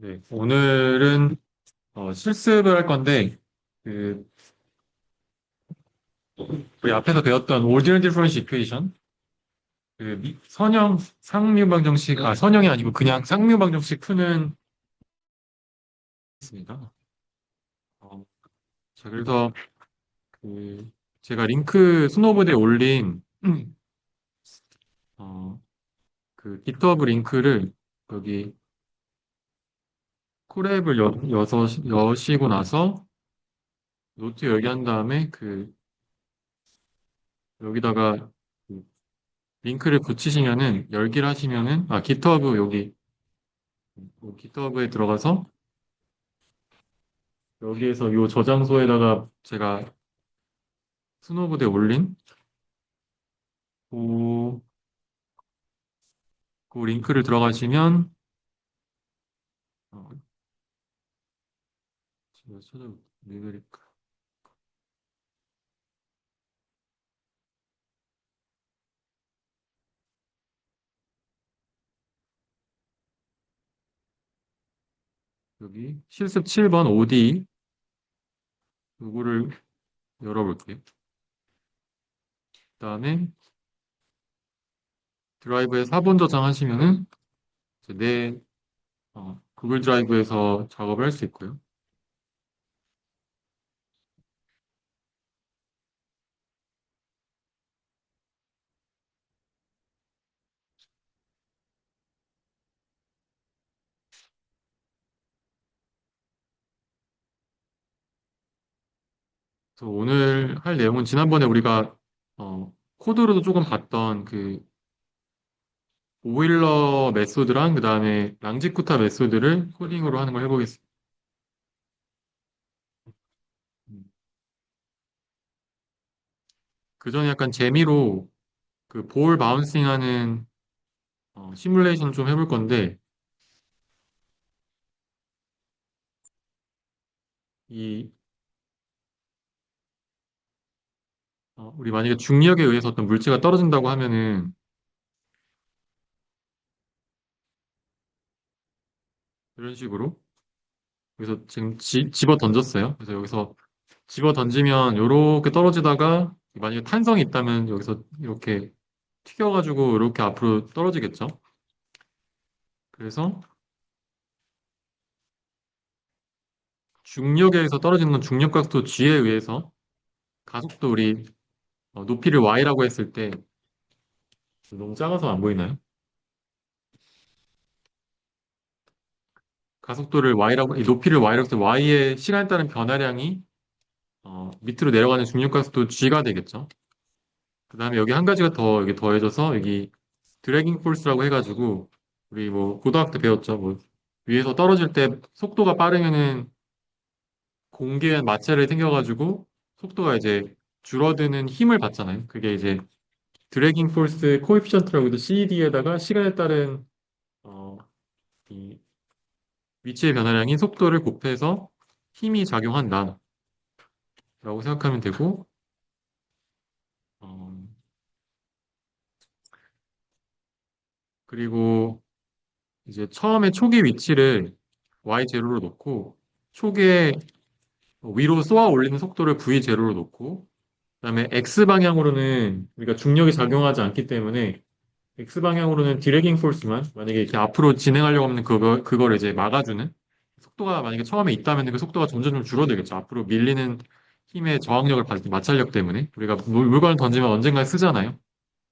네, 오늘은 실습을 할 건데, 그, 우리 앞에서 배웠던 ordinary differential equation, 선형 상미방정식, 선형이 아니고 그냥 상미방정식 푸는 있습니다. 어, 자, 그래서 그, 제가 링크 스노보드에 올린, 어, GitHub 링크를 여기 콜앱을 여시고 나서 노트 열기한 다음에 여기다가 그 링크를 붙이시면은, 열기를 하시면은, GitHub GitHub에 들어가서 여기에서 이 저장소에다가 제가 스노보드에 올린 그, 그 링크를 들어가시면 어, 제가 리브레카 여기 실습 7번 OD 요거를 열어볼게요. 그다음에 드라이브에 4번 저장하시면은 이제 내 구글 드라이브에서 작업을 할 수 있고요. 그래서 오늘 할 내용은 지난번에 우리가 코드로도 조금 봤던 오일러 메소드랑 그다음에 랑지쿠타 메소드를 코딩으로 하는 걸 해보겠습니다. 음. 그 전에 약간 재미로 볼 바운싱 하는 시뮬레이션 좀 해볼 건데, 이, 우리 만약에 중력에 의해서 어떤 물체가 떨어진다고 하면은, 이런 식으로, 여기서 지금 집어 던졌어요. 그래서 여기서 집어 던지면 요렇게 떨어지다가, 만약에 탄성이 있다면 여기서 이렇게 튀겨가지고 이렇게 앞으로 떨어지겠죠. 그래서 중력에 의해서 떨어지는 건 중력각도 G에 의해서 가속도 우리 높이를 Y라고 했을 때 너무 작아서 안 보이나요? 가속도를 Y라고, 이 높이를 Y라고 해서 Y의 시간에 따른 변화량이 밑으로 내려가는 중력가속도 G가 되겠죠. 그 다음에 여기 한 가지가 더 여기 더해져서 여기 드래깅 포스라고 해가지고 우리 뭐 고등학교 때 배웠죠. 뭐 위에서 떨어질 때 속도가 빠르면은 공기에 마찰이 생겨가지고 속도가 이제 줄어드는 힘을 받잖아요. 그게 이제 드래깅 포스 코에피션트라고 해도 CD에다가 시간에 따른 어, 이 위치의 변화량인 속도를 곱해서 힘이 작용한다라고 생각하면 되고 어, 그리고 이제 처음에 초기 위치를 y0로 놓고 초기에 위로 쏘아 올리는 속도를 v0로 놓고 그다음에 x 방향으로는 우리가 중력이 작용하지 않기 때문에 x 방향으로는 디래깅 포스만 만약에 이렇게 앞으로 진행하려고 하면 그걸 이제 막아주는 속도가 만약에 처음에 있다면 그 속도가 점점 좀 줄어들겠죠. 앞으로 밀리는 힘의 저항력을 받을 때 마찰력 때문에 우리가 물건을 던지면 언젠가 쓰잖아요.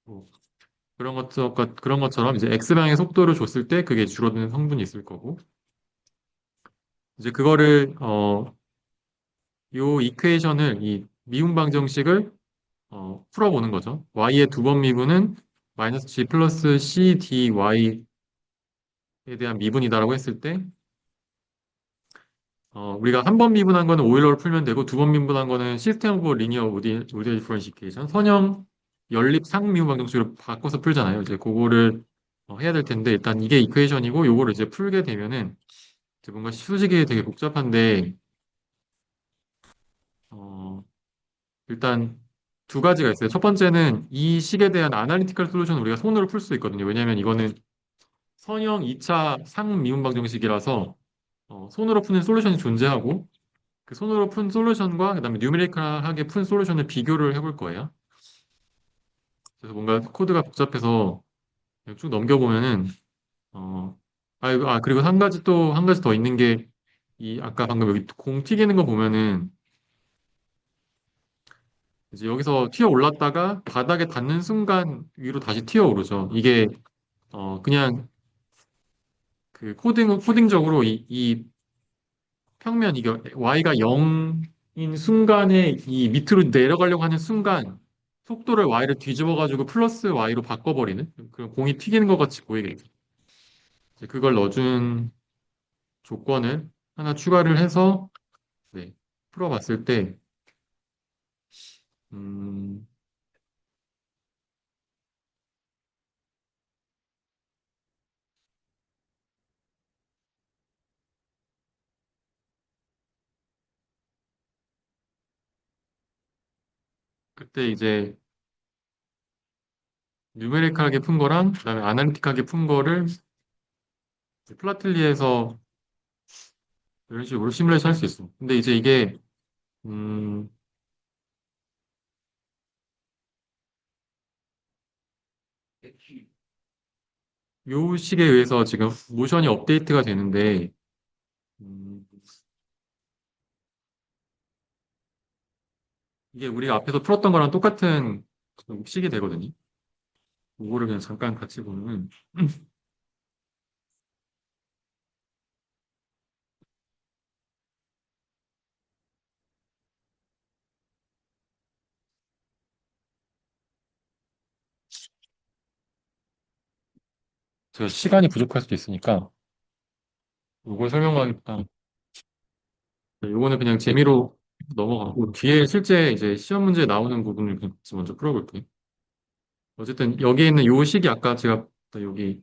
뭐 그런 것처럼 이제 x 방향의 속도를 줬을 때 그게 줄어드는 성분이 있을 거고 이제 그거를 요 이퀘이션을 이 미분 방정식을 풀어보는 거죠. y의 두 번 미분은 마이너스 g 플러스 c dy 에 대한 미분이다라고 했을 때 우리가 한 번 미분한 거는 오일러로 풀면 되고 두 번 미분한 거는 시스템 오브 리니어 오디오 디퍼런시에이션 선형 연립 상미분 방정식으로 바꿔서 풀잖아요. 이제 그거를 해야 될 텐데 일단 이게 이퀘이션이고 요거를 이제 풀게 되면은 이제 뭔가 수식이 되게 복잡한데 어, 일단 두 가지가 있어요. 첫 번째는 이 식에 대한 아날리티컬 솔루션을 우리가 손으로 풀 수 있거든요. 왜냐하면 이거는 선형 2차 상미분 방정식이라서 손으로 푸는 솔루션이 존재하고 그 손으로 푼 솔루션과 그다음에 뉴메리컬하게 푼 솔루션을 비교를 해볼 거예요. 그래서 뭔가 코드가 복잡해서 그냥 쭉 넘겨보면은 어, 그리고 한 가지 더 있는 게 이 아까 방금 여기 공 튀기는 거 보면은 이제 여기서 튀어 올랐다가 바닥에 닿는 순간 위로 다시 튀어 오르죠. 이게 그냥 그 코딩적으로 이 평면 이게 y가 0인 순간에 이 밑으로 내려가려고 하는 순간 속도를 y를 뒤집어 가지고 플러스 y로 바꿔버리는 그런 공이 튀기는 것 같이 보이겠죠. 이제 그걸 넣어준 조건을 하나 추가를 해서 네, 풀어봤을 때 음, 그때 이제 뉴메리컬하게 푼 거랑 그다음에 아날리틱하게 푼 거를 플라틀리에서 이런 식으로 시뮬레이션 할 수 있어. 근데 이제 이게 음, 요 식에 의해서 지금 모션이 업데이트가 되는데 음, 이게 우리가 앞에서 풀었던 거랑 똑같은 식이 되거든요. 이거를 그냥 잠깐 같이 보면 제가 시간이 부족할 수도 있으니까 이걸 설명하겠다. 이거는 그냥 재미로 넘어가고 뒤에 실제 이제 시험 문제에 나오는 부분을 그냥 같이 먼저 풀어볼게요. 어쨌든 여기에 있는 요 식이 아까 제가 여기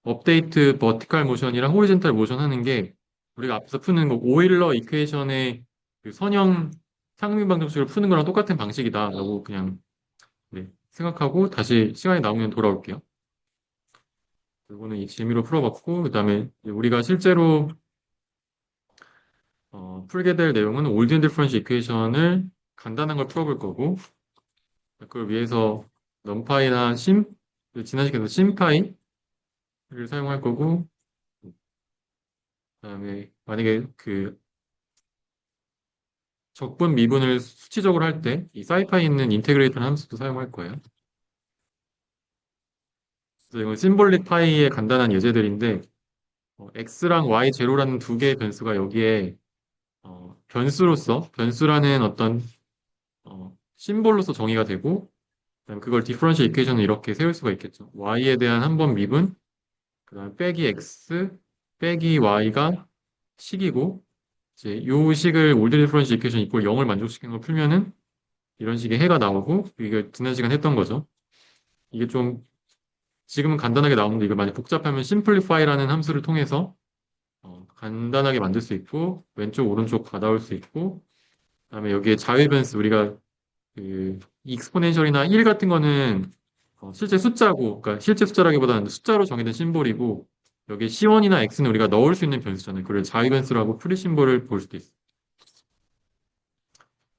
업데이트 버티컬 모션이랑 호리젠탈 모션 하는 게 우리가 앞에서 푸는 거 오일러 이퀘이션의 그 선형 상미 방정식을 푸는 거랑 똑같은 방식이다라고 그냥 네, 생각하고 다시 시간이 남으면 돌아올게요. 이거는 이 재미로 풀어봤고 그다음에 이제 우리가 실제로 풀게 될 내용은 올드 디퍼런스 이퀘이션을 간단한 걸 풀어볼 거고 그걸 위해서 넘파이나 지난 시간에 심파이를 사용할 거고 그다음에 만약에 그 적분 미분을 수치적으로 할 때 이 사이파이 있는 인테그레이터 함수도 사용할 거예요. 그래서 이건 심볼릭 파이의 간단한 예제들인데 x랑 y 제로라는 두 개의 변수가 여기에 변수라는 어떤 심볼로서 정의가 되고 그다음에 그걸 디퍼런셜 이퀘이션을 이렇게 세울 수가 있겠죠. y에 대한 한 번 미분, 그다음에 빼기 x 빼기 y가 식이고 이제 요 식을 올드 디퍼런셜 이퀘이션 이꼴 0을 만족시키는 걸 풀면은 이런 식의 해가 나오고 이게 지난 시간 했던 거죠. 이게 좀 지금은 간단하게 나오는데 이걸 만약 복잡하면 심플리파이라는 함수를 통해서 간단하게 만들 수 있고 왼쪽 오른쪽 가다올 수 있고 그다음에 여기에 자유 변수 우리가 그 익스포넨셜이나 1 같은 거는 실제 숫자고 그러니까 실제 숫자라기보다는 숫자로 정의된 심볼이고 여기에 C1이나 X는 우리가 넣을 수 있는 변수잖아요. 그걸 자유 변수라고 프리 심볼을 볼 수도 있어요.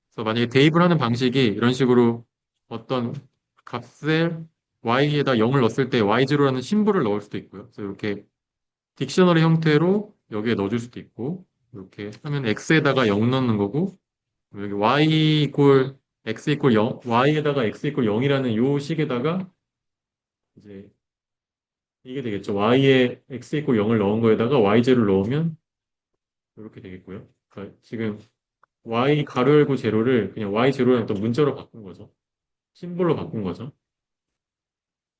그래서 만약에 대입을 하는 방식이 이런 식으로 어떤 값에 y에다 0을 넣었을 때 y0라는 심볼을 넣을 수도 있고요. 그래서 이렇게 딕셔너리 형태로 여기에 넣어줄 수도 있고 이렇게 하면 x에다가 0 넣는 거고 여기 y 이꼴 x 이꼴 0 y에다가 x 이꼴 0이라는 요 식에다가 이제 이게 되겠죠. y에 x 이꼴 0을 넣은 거에다가 y0를 넣으면 이렇게 되겠고요. 그러니까 지금 y 가로 열고 제로를 그냥 y0라는 어떤 문자로 바꾼 거죠. 심볼로 바꾼 거죠.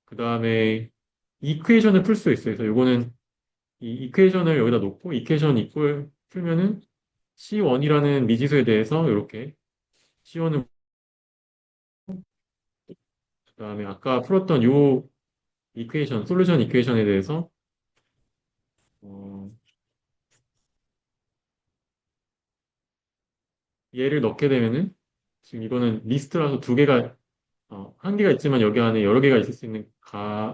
그 다음에 이퀘이션을 풀 수 있어요. 그래서 요거는 이 이퀘이션을 여기다 놓고 이퀘이션 이꼴 풀면은 C1이라는 미지수에 대해서 이렇게 C1은 그다음에 아까 풀었던 요 이퀘이션 솔루션 이퀘이션에 대해서 어, 얘를 넣게 되면은 지금 이거는 리스트라서 두 개가 한 개가 있지만 여기 안에 여러 개가 있을 수 있는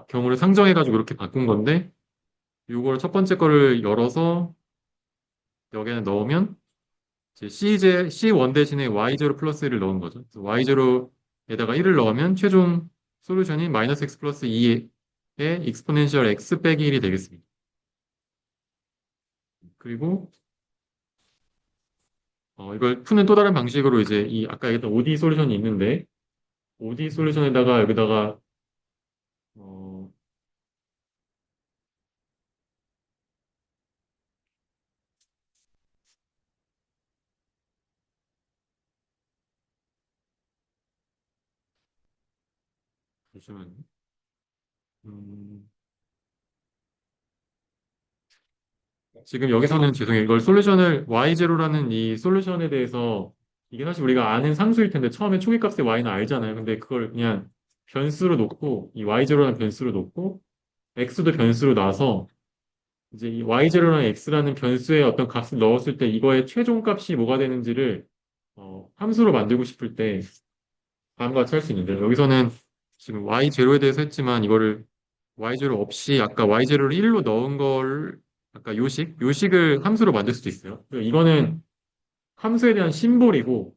경우를 상정해가지고 이렇게 바꾼 건데 요걸 첫 번째 거를 열어서 여기에 넣으면 이제 C1 대신에 Y0 플러스 1을 넣은 거죠. 그래서 Y0에다가 1을 넣으면 최종 솔루션이 마이너스 X 플러스 2의 익스포넨셜 X 빼기 1이 되겠습니다. 그리고 이걸 푸는 또 다른 방식으로 이제 이 아까 얘기했던 ODE 솔루션이 있는데 ODE 솔루션에다가 여기다가 어, 잠시만요. 음, 지금 여기서는 죄송해요. 이걸 솔루션을 Y0라는 이 솔루션에 대해서 이게 사실 우리가 아는 상수일 텐데 처음에 초기값의 Y는 알잖아요. 근데 그걸 그냥 변수로 놓고 이 Y0라는 변수로 놓고 X도 변수로 놔서 이제 이 Y0라는 X라는 변수에 어떤 값을 넣었을 때 이거의 최종 값이 뭐가 되는지를 함수로 만들고 싶을 때 다음과 같이 할 수 있는데 여기서는 지금 Y0에 대해서 했지만 이거를 Y0 없이 아까 Y0를 1로 넣은 걸 아까 요식을 함수로 만들 수도 있어요. 그리고 이거는 함수에 대한 심볼이고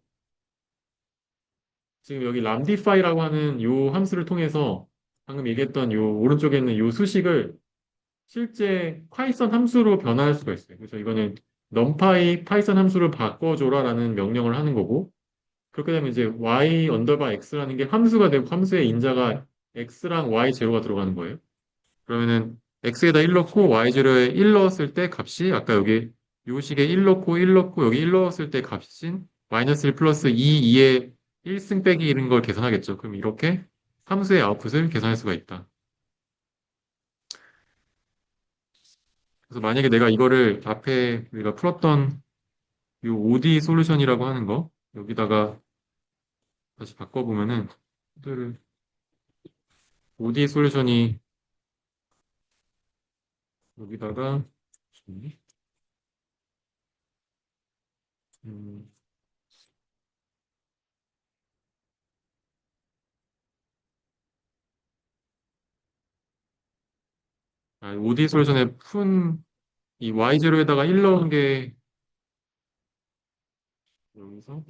지금 여기 람디파이라고 하는 요 함수를 통해서 방금 얘기했던 요 오른쪽에 있는 요 수식을 실제 파이썬 함수로 변화할 수가 있어요. 그래서 이거는 numpy 파이썬 함수를 바꿔줘라라는 명령을 하는 거고 그렇게 되면 이제 y 언더바 x라는 게 함수가 되고 함수의 인자가 x랑 y 제로가 들어가는 거예요. 그러면은 x에다 1 넣고 y0에 1 넣었을 때 값이 아까 여기 요식에 1 넣고 1 넣고 여기 1 넣었을 때 값인 마이너스 1 플러스 2의 1승 빼기 이런 걸 계산하겠죠. 그럼 이렇게 함수의 아웃풋을 계산할 수가 있다. 그래서 만약에 내가 이거를 앞에 우리가 풀었던 이 OD 솔루션이라고 하는 거 여기다가 다시 바꿔보면은 OD 솔루션이 여기다가 음, OD 솔루션에 푼 이 Y0에다가 1 넣은 게 여기서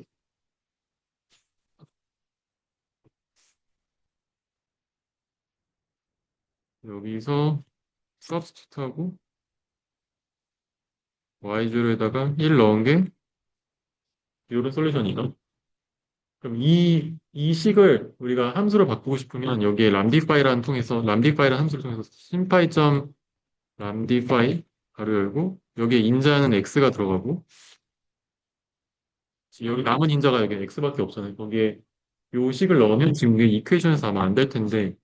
여기서 substitute하고 Y0에다가 1 넣은 게 이런 솔루션이죠. 그럼 이 식을 우리가 함수로 바꾸고 싶으면 여기에 람디파이라는 통해서 람디파이라는 함수를 통해서 심파이.람디파이 가로 열고 여기에 인자는 x가 들어가고 지금 여기 남은 인자가 여기 x밖에 없잖아요. 거기에 요 식을 넣으면 지금 이게 이퀘이션에서 아마 안 될 텐데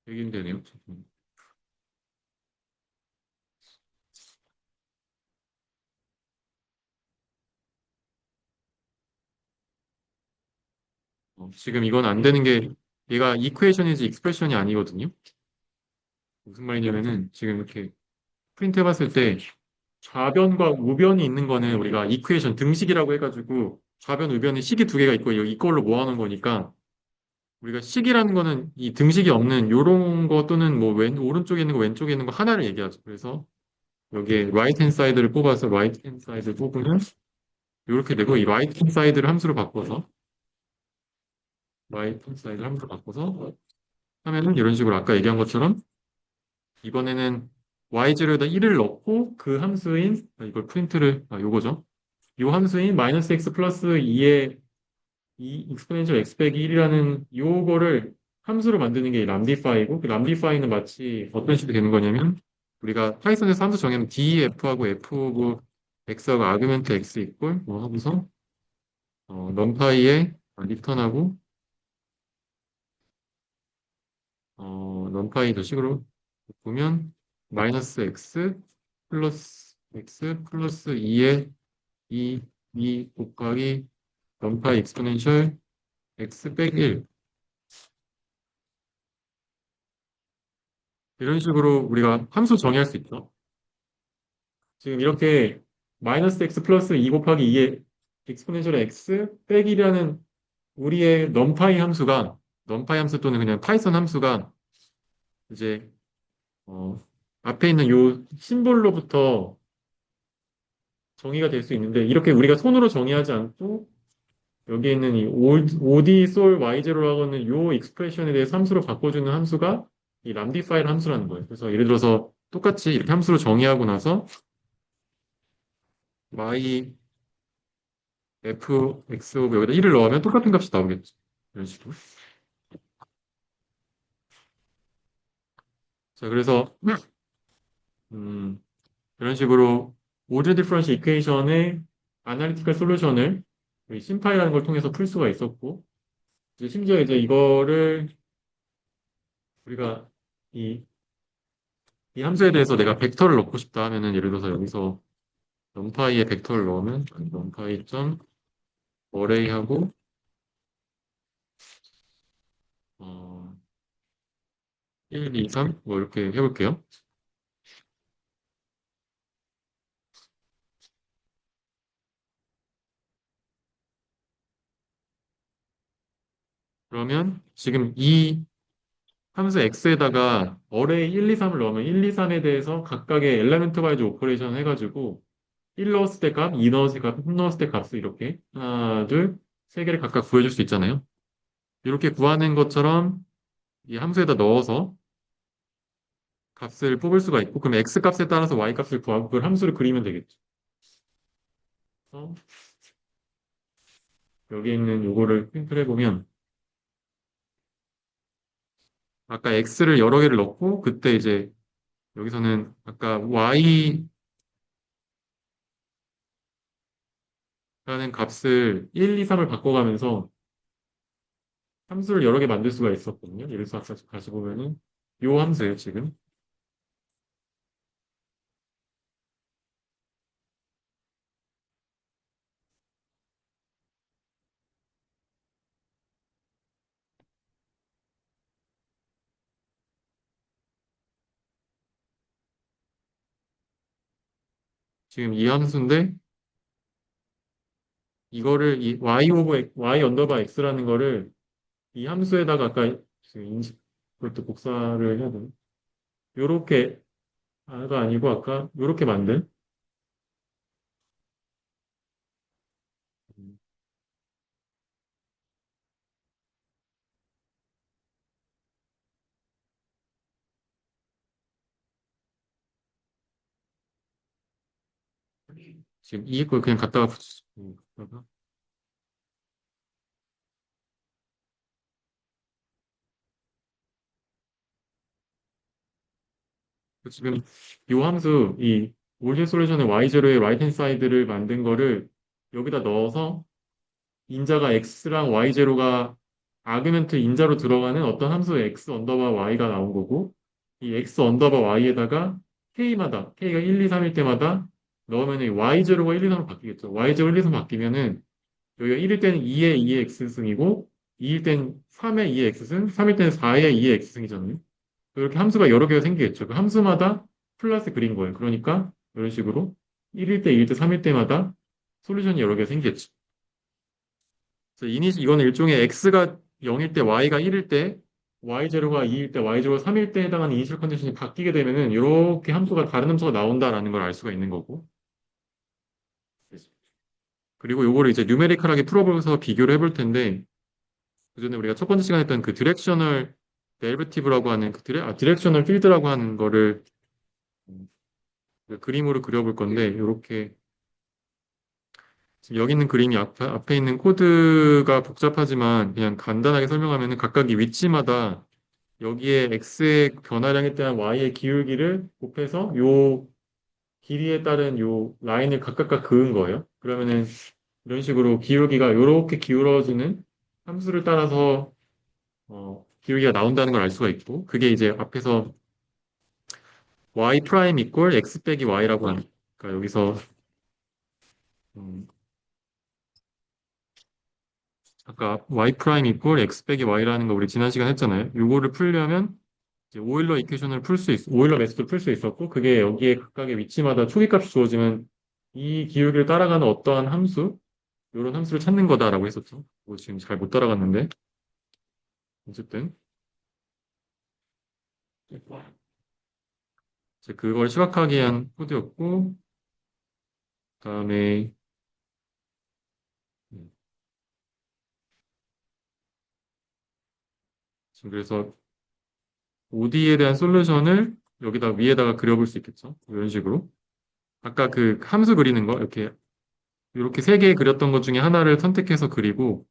되긴 되네요. 지금 이건 안 되는 게 얘가 이퀘이션이지 익스프레션이 아니거든요. 무슨 말이냐면은 지금 이렇게 프린트 해봤을 때 좌변과 우변이 있는 거는 우리가 이퀘이션 등식이라고 해가지고 좌변 우변에 식이 두 개가 있고 여기 이걸로 모아놓은 거니까 우리가 식이라는 거는 이 등식이 없는 요런 거 또는 뭐 오른쪽에 있는 거 왼쪽에 있는 거 하나를 얘기하죠. 그래서 여기에 right hand side를 뽑아서 right hand side를 뽑으면 이렇게 되고 이 right hand side를 함수로 바꿔서 right hand side를 함수로 바꿔서 하면은 이런 식으로 아까 얘기한 것처럼 이번에는 y0에다 1을 넣고 그 함수인 이걸 프린트를 요거죠. 요 함수인 마이너스 x 플러스 2의 이 익스포넨셜 x 빼기 1이라는 요거를 함수로 만드는 게 람디파이고 그 람디파이는 마치 어떤 식으로 되는 거냐면 우리가 파이썬에서 함수 정하면 df하고 f 오브 x하고 아규멘트 x 이꼴 뭐 하고서 넘파이에 리턴하고 넘파이 저 식으로 보면 마이너스 x 플러스 2의 2 곱하기 넘파이 익스포넨셜 x 빼기 1 이런 식으로 우리가 함수 정의할 수 있죠. 지금 이렇게 마이너스 x 플러스 2 곱하기 2의 익스포넨셜 x 빼기 1이라는 우리의 넘파이 함수가 numpy 함수 또는 그냥 파이썬 함수가 이제 어, 앞에 있는 요 심볼로부터 정의가 될 수 있는데 이렇게 우리가 손으로 정의하지 않고 여기에 있는 이 OD 솔 Y0라고 하는 요 익스프레션에 대해서 함수로 바꿔주는 함수가 이 람디파일 함수라는 거예요. 그래서 예를 들어서 똑같이 이렇게 함수로 정의하고 나서 y fx 오브 여기다 1을 넣으면 똑같은 값이 나오겠죠. 이런 식으로. 자, 그래서 음, 이런 식으로 오드 디퍼런셜 이퀘이션의 아날리티컬 솔루션을 심파이라는 걸 통해서 풀 수가 있었고 이제 심지어 이제 이거를 우리가 이, 이 함수에 대해서 내가 벡터를 넣고 싶다 하면은 예를 들어서 여기서 num파이에 벡터를 넣으면 num파이 점 array하고 1, 2, 3 뭐 이렇게 해볼게요. 그러면 지금 이 함수 x에다가 array 1, 2, 3을 넣으면 1, 2, 3에 대해서 각각의 엘리멘트 와이즈 오퍼레이션 해가지고 1 넣었을 때 값, 2 넣었을 때 값, 3 넣었을 때 값을 이렇게 하나, 둘, 세 개를 각각 구해줄 수 있잖아요. 이렇게 구하는 것처럼 이 함수에다 넣어서 값을 뽑을 수가 있고, 그럼 x 값에 따라서 y 값을 구하고 그걸 함수를 그리면 되겠죠. 그래서 여기 있는 요거를 프린트를 해보면 아까 x를 여러 개를 넣고 그때 이제 여기서는 아까 y라는 값을 1, 2, 3을 바꿔가면서 함수를 여러 개 만들 수가 있었거든요. 예를 들어서 아까 다시 보면은 요 함수예요, 지금. 지금 이 함수인데 이거를 이 y 언더바 x라는 거를 이 함수에다가 아까 지금 그것도 복사를 해야 되나? 요렇게 가 아니고 아까 요렇게 만든 지금 이 걸 그냥 갖다가 갖다가 지금 요 함수 이 올린 솔루션의 y0의 right hand side를 만든 거를 여기다 넣어서 인자가 x랑 y0가 아규멘트 인자로 들어가는 어떤 함수 x 언더바 y가 나온 거고 이 x 언더바 y에다가 k마다 k가 1, 2, 3일 때마다 넣으면 이 y0가 1, 2, 3으로 바뀌겠죠. y0, 1, 2, 3 바뀌면은 여기가 1일 때는 2의 2의 x승이고 2일 땐 3의 2의 x승, 3일 때는 4의 2의 x승이잖아요. 이렇게 함수가 여러 개가 생기겠죠. 그 함수마다 플러스 그린 거예요. 그러니까 이런 식으로 1일 때, 2일 때, 3일 때마다 솔루션이 여러 개가 생기겠죠. 그래서 이거는 일종의 x가 0일 때, y가 1일 때, y0가 2일 때, y0가 3일 때 해당하는 이니셜 컨디션이 바뀌게 되면은 이렇게 함수가 다른 함수가 나온다라는 걸 알 수가 있는 거고. 그리고 요거를 이제 뉴메리컬하게 풀어보면서 비교를 해볼 텐데 그전에 우리가 첫 번째 시간에 했던 그 디렉셔널 데리베티브라고 하는 디렉셔널 필드라고 하는 거를 음, 그 그림으로 그려볼 건데 이렇게 지금 여기 있는 그림이 앞에 있는 코드가 복잡하지만 그냥 간단하게 설명하면은 각각의 위치마다 여기에 x의 변화량에 대한 y의 기울기를 곱해서 요 길이에 따른 요 라인을 각각 그은 거예요. 그러면은 이런 식으로 기울기가 이렇게 기울어지는 함수를 따라서 기울기가 나온다는 걸 알 수가 있고 그게 이제 앞에서 y 프라임 이퀄 x 빼기 y라고 하니까 여기서 음, 아까 y 프라임 이퀄 x 빼기 y라는 거 우리 지난 시간 했잖아요. 요거를 풀려면 이제 오일러 이퀘이션을 오일러 메소드를 풀 수 있었고 그게 여기에 각각의 위치마다 초기값이 주어지면 이 기울기를 따라가는 어떠한 함수 이런 함수를 찾는 거다라고 했었죠. 뭐 지금 잘 못 따라갔는데 어쨌든 이제 그걸 시각화하기 위한 코드였고, 그다음에 음, 지금 그래서 OD에 대한 솔루션을 여기다 위에다가 그려볼 수 있겠죠. 이런 식으로. 아까 그 함수 그리는 거 이렇게 세 개 그렸던 것 중에 하나를 선택해서 그리고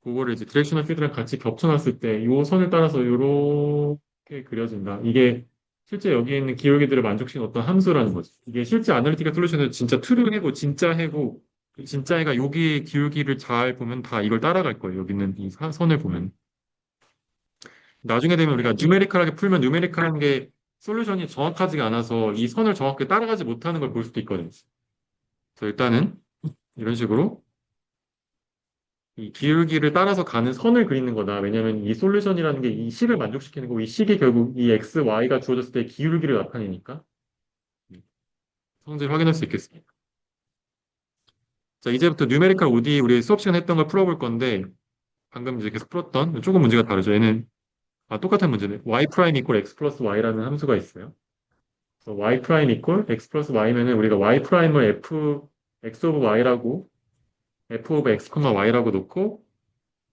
그거를 이제 디렉셔널 필드랑 같이 겹쳐놨을 때 이 선을 따라서 이렇게 그려진다. 이게 실제 여기에 있는 기울기들을 만족시키는 어떤 함수라는 거지. 이게 실제 아날리티컬 솔루션은 진짜 트루 해고 진짜 해고 그 진짜 해가 여기 기울기를 잘 보면 다 이걸 따라갈 거예요. 여기 있는 이 선을 보면. 나중에 되면 우리가 뉴메리컬하게 풀면 뉴메리컬한 게 솔루션이 정확하지가 않아서 이 선을 정확하게 따라가지 못하는 걸 볼 수도 있거든요. 그래서 일단은 이런 식으로 이 기울기를 따라서 가는 선을 그리는 거다. 왜냐하면 이 솔루션이라는 게 이 식을 만족시키는 거고 이 식이 결국 이 x, y가 주어졌을 때 기울기를 나타내니까 성질을 확인할 수 있겠습니다. 자, 이제부터 뉴메리컬 OD 우리 수업 시간 했던 걸 풀어볼 건데 방금 이제 계속 풀었던 조금 문제가 다르죠. 얘는 똑같은 문제네. y 프라임 이퀄 x 플러스 y라는 함수가 있어요. 그래서 y 프라임 이퀄 x 플러스 y면은 우리가 y 프라임을 x 오브 y라고 f 오브 x, y라고 놓고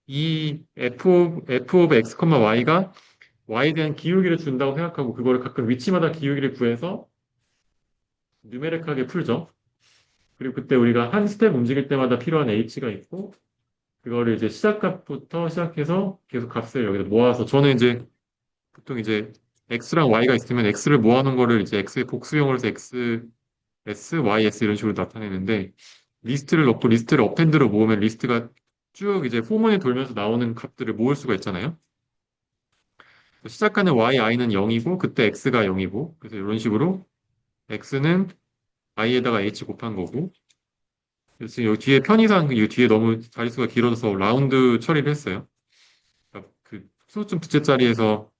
이 f 오브 x, y가 y에 대한 기울기를 준다고 생각하고 그거를 각각 위치마다 기울기를 구해서 뉴메릭하게 풀죠. 그리고 그때 우리가 한 스텝 움직일 때마다 필요한 h가 있고 그거를 이제 시작값부터 시작해서 계속 값을 여기다 모아서 저는 이제 보통 이제 x랑 y가 있으면 x를 모아놓은 거를 이제 x의 복수형으로 해서 x, s, y, s 이런 식으로 나타내는데 리스트를 넣고 리스트를 어펜드로 모으면 리스트가 쭉 이제 포문에 돌면서 나오는 값들을 모을 수가 있잖아요. 시작하는 yi는 0이고 그때 x가 0이고 그래서 이런 식으로 x는 i에다가 h 곱한 거고 그래서 여기 뒤에 편의상 이 뒤에 너무 자릿수가 길어져서 라운드 처리를 했어요. 그러니까 그 수좀 두째 자리에서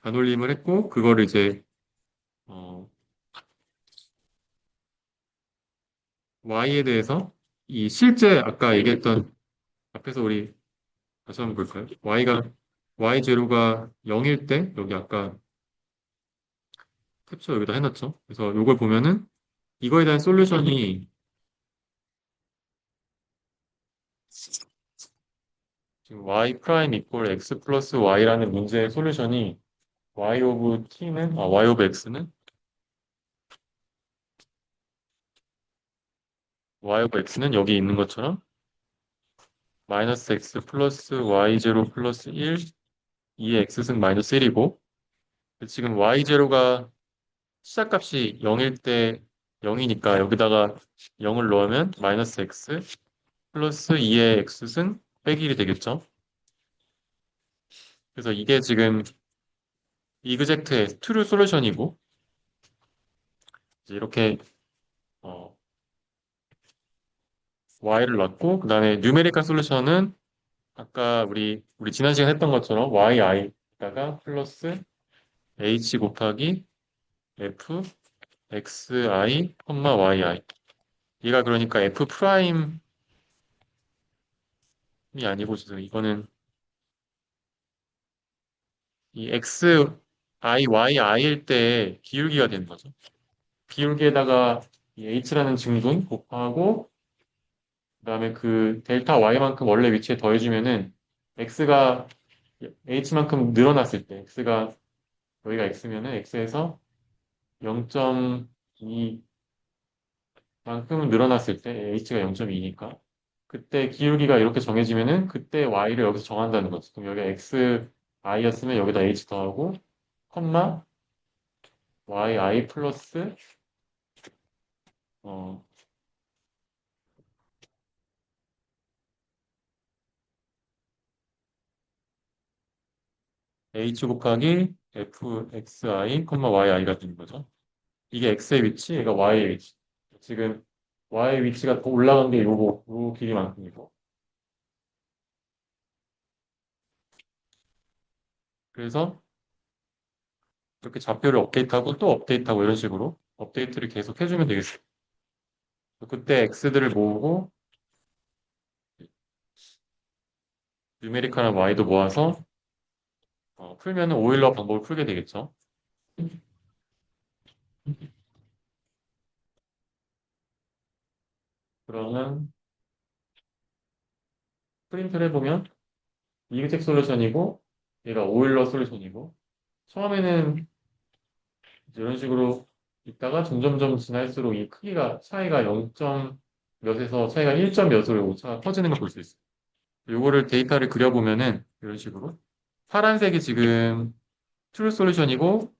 반올림을 했고 그거를 이제 어, y에 대해서 이 실제 아까 얘기했던 앞에서 우리 다시 한번 볼까요? y0가 0일 때 여기 아까 캡처 여기다 해놨죠. 그래서 이걸 보면은 이거에 대한 솔루션이 지금 y 프라임 이퀄 x 플러스 y라는 문제의 솔루션이 y 오브 x는 여기 있는 것처럼 마이너스 x 플러스 y0 플러스 1 2의 x승 마이너스 1이고 지금 y0가 시작값이 0일 때 0이니까 여기다가 0을 넣으면 마이너스 x 플러스 2의 x승 빼기 1이 되겠죠. 그래서 이게 지금 이그젝트의 트루 솔루션이고 이제 이렇게 어, y를 넣고 그 다음에 뉴메리컬 솔루션은 아까 우리 지난 시간 했던 것처럼 yi다가 플러스 h 곱하기 f xi, yi. 얘가 그러니까 f 프라임이 아니고 지금 이거는 이 x i y i일 때 기울기가 되는 거죠. 기울기에다가 이 h라는 증분 곱하고 그다음에 그 델타 y만큼 원래 위치에 더해주면은 x가 h만큼 늘어났을 때 x가 여기가 x면은 x에서 0.2 만큼 늘어났을 때 h가 0.2니까 그때 기울기가 이렇게 정해지면은 그때 y를 여기서 정한다는 거지. 그럼 여기가 x i였으면 여기다 h 더하고 컴마 yi 플러스 어, h 곱하기 fxi 컴마 yi가 되는 거죠. 이게 x의 위치, 얘가 y의 위치. 지금 y의 위치가 더 올라간 게 요 길이만큼이고. 그래서 이렇게 좌표를 업데이트하고 또 업데이트하고 이런 식으로 업데이트를 계속 해주면 되겠어요. 그때 x들을 모으고 뉴메리카랑 y도 모아서 풀면은 오일러 방법을 풀게 되겠죠. 그러면 프린트를 해보면 이그젝 솔루션이고 얘가 오일러 솔루션이고 처음에는 이제 이런 식으로 있다가 점점점 지날수록 이 크기가 차이가 0점 몇에서 차이가 1점 몇으로 차가 커지는 걸 볼 수 있어요. 요거를 데이터를 그려보면은 이런 식으로 파란색이 지금 트루 솔루션이고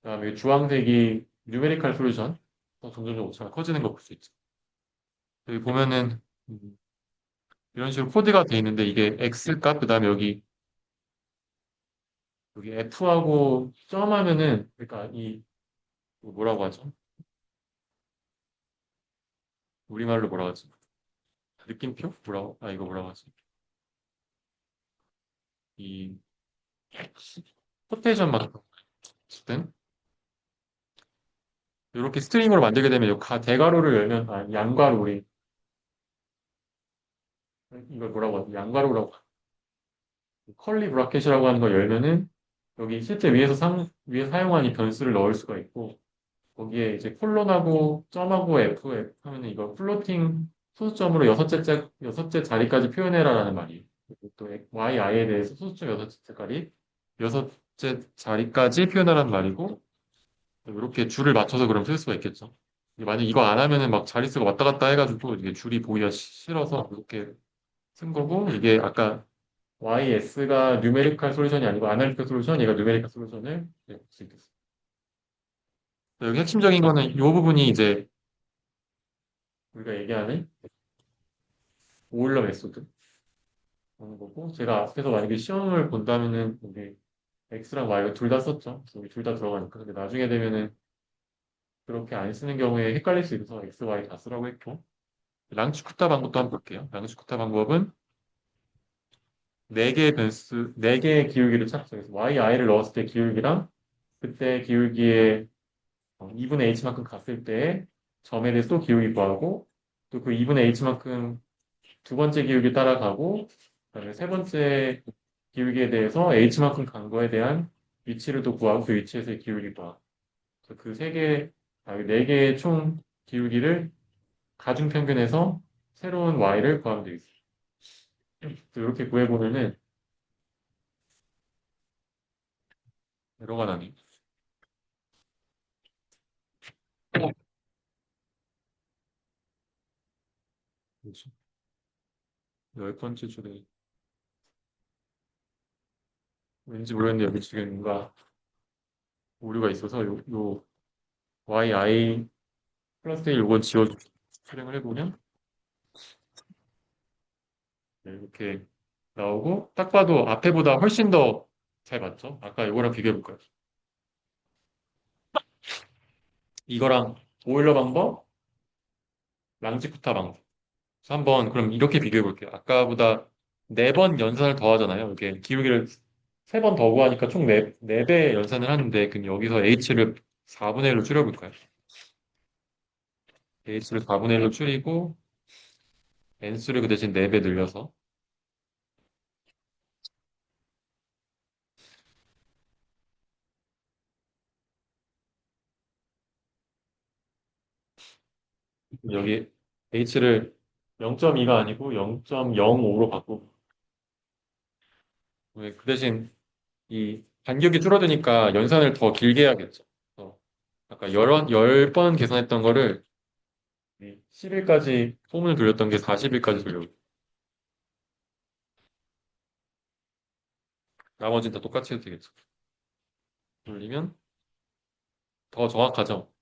그다음에 주황색이 뉴메리컬 솔루션 점점점 오차가 커지는 걸 볼 수 있죠. 여기 보면은 음, 이런 식으로 코드가 돼 있는데 이게 x 값 그다음에 여기 f하고 점하면은 그러니까 이 뭐라고 하죠? 우리말로 뭐라고 하지? 느낌표? 뭐라고? 아 이거 뭐라고 하지? 이 포테이션 마크 어쨌든 이렇게 스트링으로 만들게 되면 이 대괄호를 열면 양괄호 우리 이걸 뭐라고 하지? 양괄호라고 컬리 브라켓이라고 하는 걸 열면은 여기 실제 위에서 사용한 이 변수를 넣을 수가 있고 거기에 이제 콜론하고 점하고 F 하면은 이거 플로팅 소수점으로 여섯째 자리까지 표현해라라는 말이에요. 그리고 또 yi에 대해서 소수점 여섯째 자리까지 표현하라는 말이고 이렇게 줄을 맞춰서 그럼 쓸 수가 있겠죠. 만약 이거 안 하면은 막 자릿수가 왔다 갔다 해가지고 이게 줄이 보기가 싫어서 이렇게 쓴 거고 이게 아까 YS가 뉴메리컬 솔루션이 아니고 아날리티컬 솔루션, 얘가 뉴메리컬 솔루션을 볼수 있겠어요. 여기 핵심적인 거는 이 부분이 이제 우리가 얘기하는 오일러 메소드 하는 거고 제가 앞에서 만약에 시험을 본다면은 여기 X랑 Y가 둘 다 썼죠. 그래서 여기 둘 다 들어가니까 근데 나중에 되면은 그렇게 안 쓰는 경우에 헷갈릴 수 있어서 X, Y 다 쓰라고 했고 랑치쿠타 방법도 한번 볼게요. 랑치쿠타 방법은 네 개의 기울기를 찾죠. 그래서 Y, I를 넣었을 때 기울기랑 그때 기울기의 2분의 h만큼 갔을 때 점에 대해서 또 기울기 구하고 또 그 2분의 h만큼 두 번째 기울기 따라가고 그다음에 세 번째 기울기에 대해서 h만큼 간 거에 대한 위치를 또 구하고 그 위치에서의 기울기 구하고 그 네 개의 총 기울기를 가중평균해서 새로운 y를 구하면 되겠습니다. 이렇게 구해보면은 에러가 나네. 뭐지? 열 번째 줄에 왠지 모르겠는데 여기 지금 뭔가 오류가 있어서 요 yi 플러스 1 요건 지워주고 실행을 해보면 네, 이렇게 나오고 딱 봐도 앞에보다 훨씬 더 잘 맞죠? 아까 이거랑 비교해 볼까요? 이거랑 오일러 방법, 랑지쿠타 방법. 그래서 한번 그럼 이렇게 비교해 볼게요. 아까보다 4번 연산을 더 하잖아요. 이게 기울기를 3번 더 구하니까 총 4배 연산을 하는데 그럼 여기서 h를 4분의 1로 줄여볼까요? h를 4분의 1로 줄이고 n수를 그 대신 4배 늘려서 여기 h를 0.2가 아니고 0.05로 바꾸고 그 대신 이 간격이 줄어드니까 연산을 더 길게 해야겠죠. 그래서 아까 10번 계산했던 거를 10일까지 소문을 돌렸던 게 40일까지 돌려고. 나머지는 다 똑같이 해도 되겠죠. 돌리면 더 정확하죠.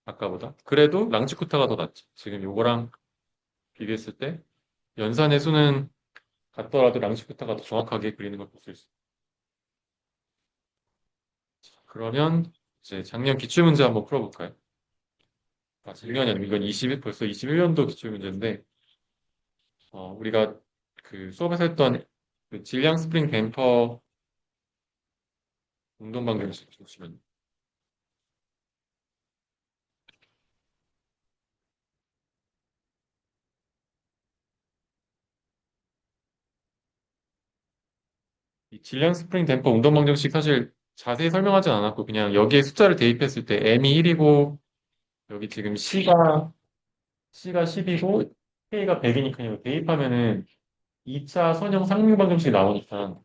아까보다. 그래도 랑치쿠타가 더 낫죠. 지금 요거랑 비교했을 때 연산의 수는 같더라도 랑치쿠타가 더 정확하게 그리는 걸 볼 수 있어요. 그러면 이제 작년 기출문제 한번 풀어볼까요? 작년이 아니고 이건 벌써 21년도 기출문제인데 우리가 그 수업에서 했던 그 질량 스프링 댐퍼 운동 방정식 보시면 이 질량 스프링 댐퍼 운동 방정식 사실 자세히 설명하진 않았고 그냥 여기에 숫자를 대입했을 때 M이 1이고 여기 지금 C가 10이고 K가 100이니까 이거 대입하면은 2차 선형 상류 방정식이 나오니까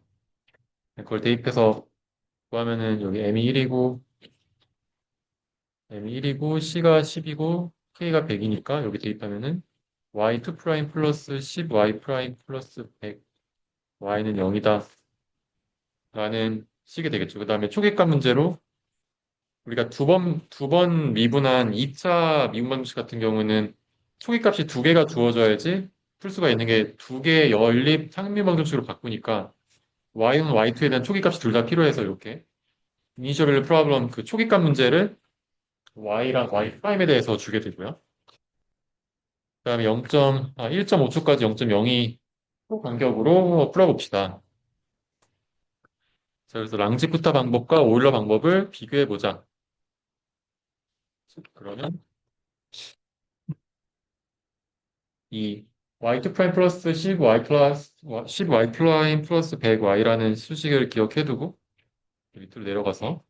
그걸 대입해서 구하면은 여기 M이 1이고 C가 10이고 K가 100이니까 여기 대입하면은 Y2 프라임 플러스 10 Y 프라임 플러스 100 Y는 0이다 라는 식이 되겠죠. 그 다음에 초계값 문제로 우리가 두 번 미분한 2차 미분 방정식 같은 경우는 초기값이 두 개가 주어져야지 풀 수가 있는 게 두 개의 연립 상미 방정식으로 바꾸니까 y는 y2에 대한 초기값이 둘 다 필요해서 이렇게 이니셜 밸류 프로블럼 그 초기값 문제를 y랑 y 프라임에 대해서 주게 되고요. 그다음에 1.5초까지 0.02 간격으로 풀어봅시다. 자, 그래서 랑지쿠타 방법과 오일러 방법을 비교해 보자. 그러면 이 y2 프라임 플러스 10y 플러스 10y 프라임 플러스 100y라는 수식을 기억해 두고 밑으로 내려가서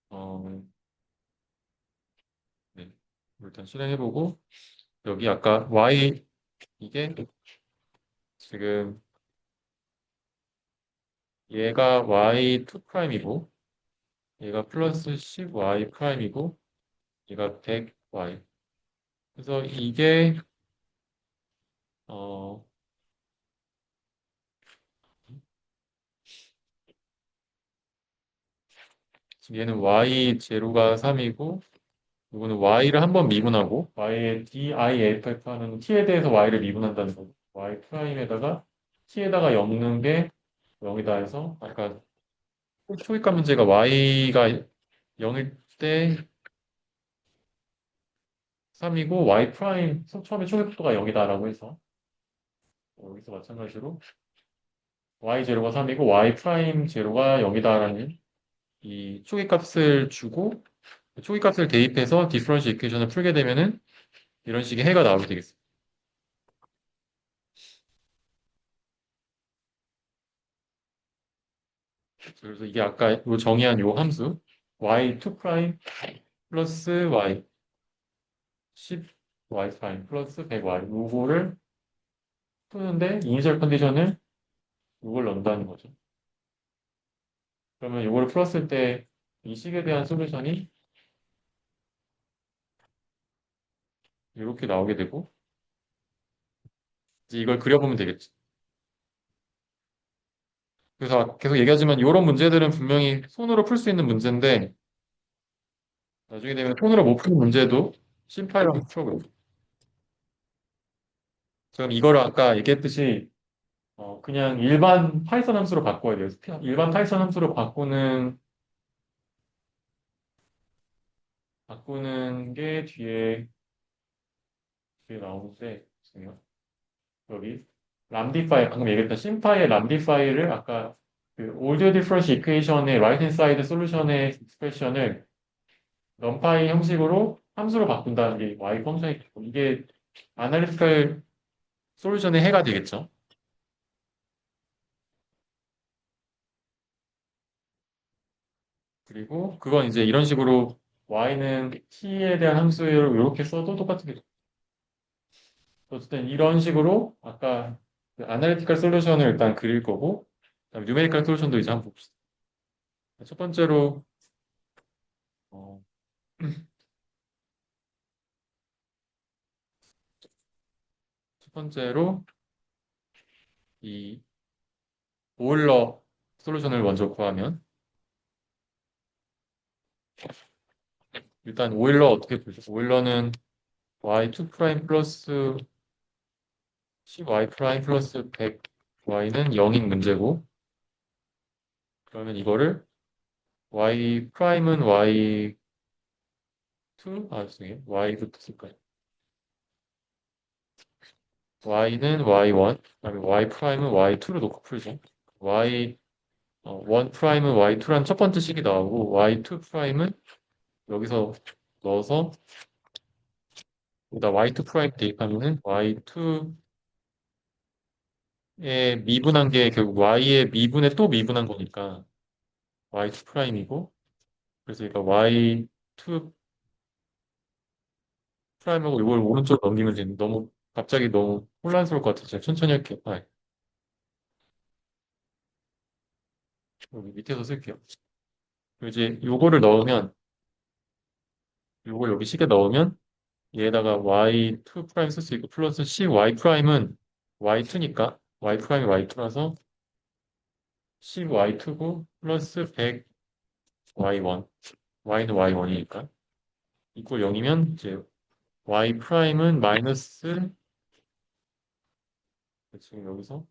어, 네. 일단 실행해 보고 여기 아까 y 이게 지금 얘가 y2 프라임이고 얘가 플러스 10y 프라임이고 얘가 100y 그래서 이게 어, 지금 얘는 y 제로가 3이고 이거는 y를 한번 미분하고 y의 diff 하는 t에 대해서 y를 미분한다는 거고 y 프라임에다가 t에다가 엮는 게 0이다 해서 아까 초기값 문제가 y가 0일 때 3이고 y 프라임 처음에 초기속도가 0이다라고 해서 여기서 마찬가지로 y 제로가 3이고 y 프라임 제로가 0이다라는 이 초기값을 주고 초기값을 대입해서 디퍼런셜 이퀘이션을 풀게 되면은 이런 식의 해가 나오게 되겠습니다. 그래서 이게 아까 요 정의한 요 함수 y2 프라임 플러스 y 10 y 프라임 플러스 100y 요거를 푸는데 이니셜 컨디션을 요걸 넣는다는 거죠. 그러면 요거를 풀었을 때 이 식에 대한 솔루션이 이렇게 나오게 되고 이제 이걸 그려보면 되겠죠. 그래서 계속 얘기하지만 이런 문제들은 분명히 손으로 풀 수 있는 문제인데 나중에 되면 손으로 못 푸는 문제도 심파이로 한번 풀어보요. 그럼 이거를 아까 얘기했듯이 그냥 일반 파이썬 함수로 바꿔야 돼요. 일반 파이썬 함수로 바꾸는 게 뒤에 나오는데 잠시만요. 여기 람디파이 방금 얘기했던 심파이의 람디파이를 아까 그 오디오 디퍼런스 이퀘이션의 라이트 핸드 사이드 솔루션의 익스프레션을 넘파이 형식으로 함수로 바꾼다는 게 y 펑션이 되고 이게 아날리티컬 솔루션의 해가 되겠죠. 그리고 그건 이제 이런 식으로 y는 t에 대한 함수로 이렇게 써도 똑같은 게 어쨌든 이런 식으로 아까 그 아날리티컬 솔루션을 일단 그릴 거고 그다음에 뉴메리컬 솔루션도 이제 한번 봅시다. 첫 번째로 어, 첫 번째로 이 오일러 솔루션을 먼저 구하면 일단 오일러 어떻게 보죠? 오일러는 y2 프라임 플러스 10y 프라임 플러스 100y는 0인 문제고 그러면 이거를 y 프라임은 y2 죄송해요. y부터 쓸까요? y는 y1 그다음에 y 프라임은 y2로 놓고 풀죠. y 1 프라임은 y2란 첫 번째 식이 나오고 y2 프라임은 여기서 넣어서 여기다 y2 프라임 대입하면은 y2 미분한 게 결국 y의 미분에 또 미분한 거니까 y2 프라임이고 그래서 그러니까 y2 프라임하고 이걸 오른쪽으로 넘기면 되는데 너무 갑자기 너무 혼란스러울 것 같아서 제가 천천히 할게요. 여기 밑에서 쓸게요. 그리고 이제 요거를 넣으면 요걸 여기 식에 넣으면 얘에다가 y2 프라임 쓸 수 있고 플러스 cy 프라임은 y2니까 y 프라임이 y2라서 cy2고 플러스 100 y1 y는 y1이니까 이꼴 0이면 이제 y 프라임은 마이너스 지금 여기서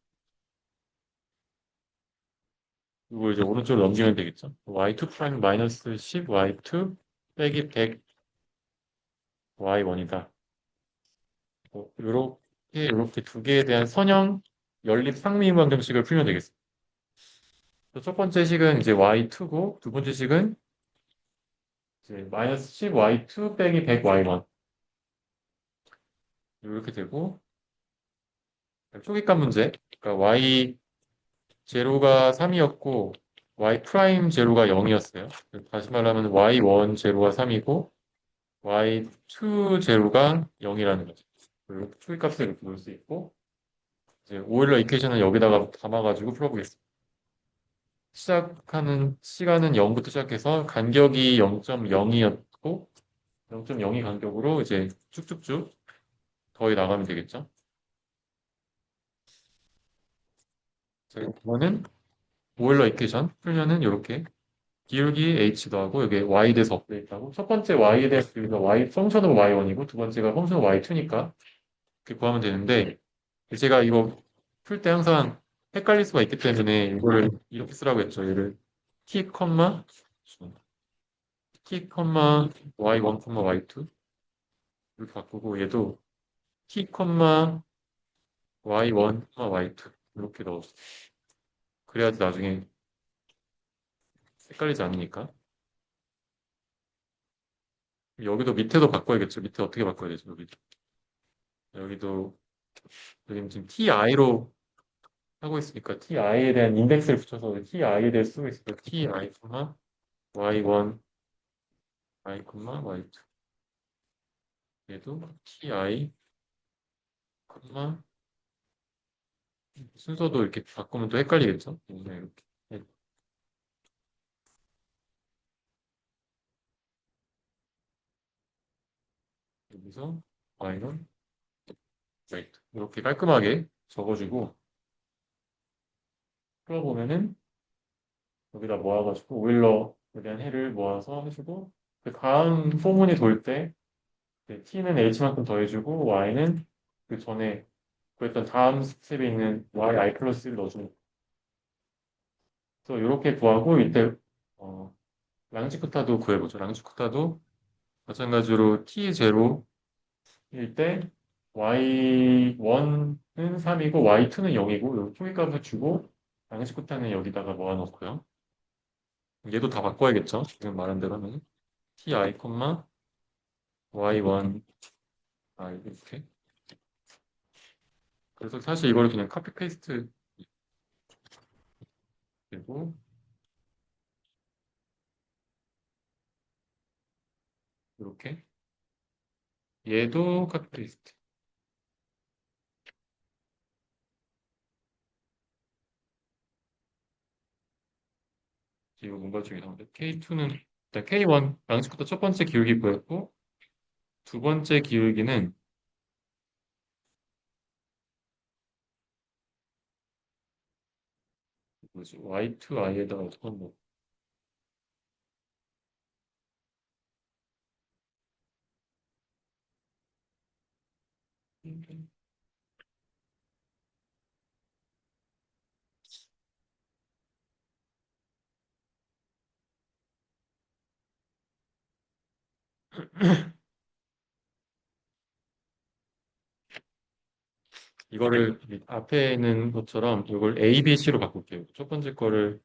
이거 이제 오른쪽으로 넘기면 되겠죠. y2 프라임 마이너스 10 y2 빼기 100 y1이다. 이렇게 두 개에 대한 선형 연립 상미분 방정식을 풀면 되겠습니다. 첫 번째 식은 이제 y2고 두 번째 식은 이제 마이너스 10 y2 빼기 100 y1 이렇게 되고 초기값 문제 그러니까 y 제로가 3이었고 y 프라임 제로가 0이었어요. 다시 말하면 y1 제로가 3이고 y2 제로가 0이라는 거죠. 그리고 초기값을 이렇게 놓을 수 있고 이제 오일러 이퀘이션을 여기다가 담아가지고 풀어보겠습니다. 시작하는 시간은 0부터 시작해서 간격이 0.0이었고 0.02 간격으로 이제 쭉쭉쭉 더해 나가면 되겠죠. 자, 이거는 오일러 이퀘이션 풀면은 이렇게 기울기 h 더하고 여기 y 대해서 업데이트하고 첫 번째 y에 대해서 여기가 y 펑션으로 y1이고 두 번째가 펑션으로 y2니까 이렇게 구하면 되는데 제가 이거 풀 때 항상 헷갈릴 수가 있기 때문에 이거를 이렇게 쓰라고 했죠. 얘를 t, t, y1, y2 이렇게 바꾸고 얘도 t, y1, y2 이렇게 넣었어요. 그래야지 나중에 헷갈리지 않으니까. 여기도 밑에도 바꿔야겠죠. 밑에 어떻게 바꿔야 되죠? 여기도 여기는 지금 ti로 하고 있으니까 ti에 대한 인덱스를 붙여서 ti에 대해 쓰고 있으니까 ti, y1, y2 얘도 ti, 순서도 이렇게 바꾸면 또 헷갈리겠죠? 이렇게 여기서 y는 이렇게 깔끔하게 적어주고 풀어보면은 여기다 모아가지고 오일러에 대한 해를 모아서 해주고 그 다음 포문이 돌 때 t는 h만큼 더해주고 y는 그 전에 구했던 다음 스텝에 있는 yi 플러스를 넣어주는 거예요. 그래서 이렇게 구하고 이때 어, 랑지쿠타도 구해보죠. 랑지쿠타도 마찬가지로 t0일 때 y1은 3이고 y2는 0이고 여기 초기값을 주고 랑지쿠타는 여기다가 모아놓고요. 얘도 다 바꿔야겠죠. 지금 말한 대로 하면 ti, y1 이렇게 그래서 사실 이걸 그냥 카피 페이스트 되고 이렇게 얘도 카피 페이스트 이거 뭔가 중에 나오는데 K2는 일단 K1 양식부터 첫 번째 기울기 구했고 두 번째 기울기는 뭐지 Y2I에다가 어떻게 뭐 이거를 앞에 있는 것처럼 이걸 A, B, C로 바꿀게요. 첫 번째 거를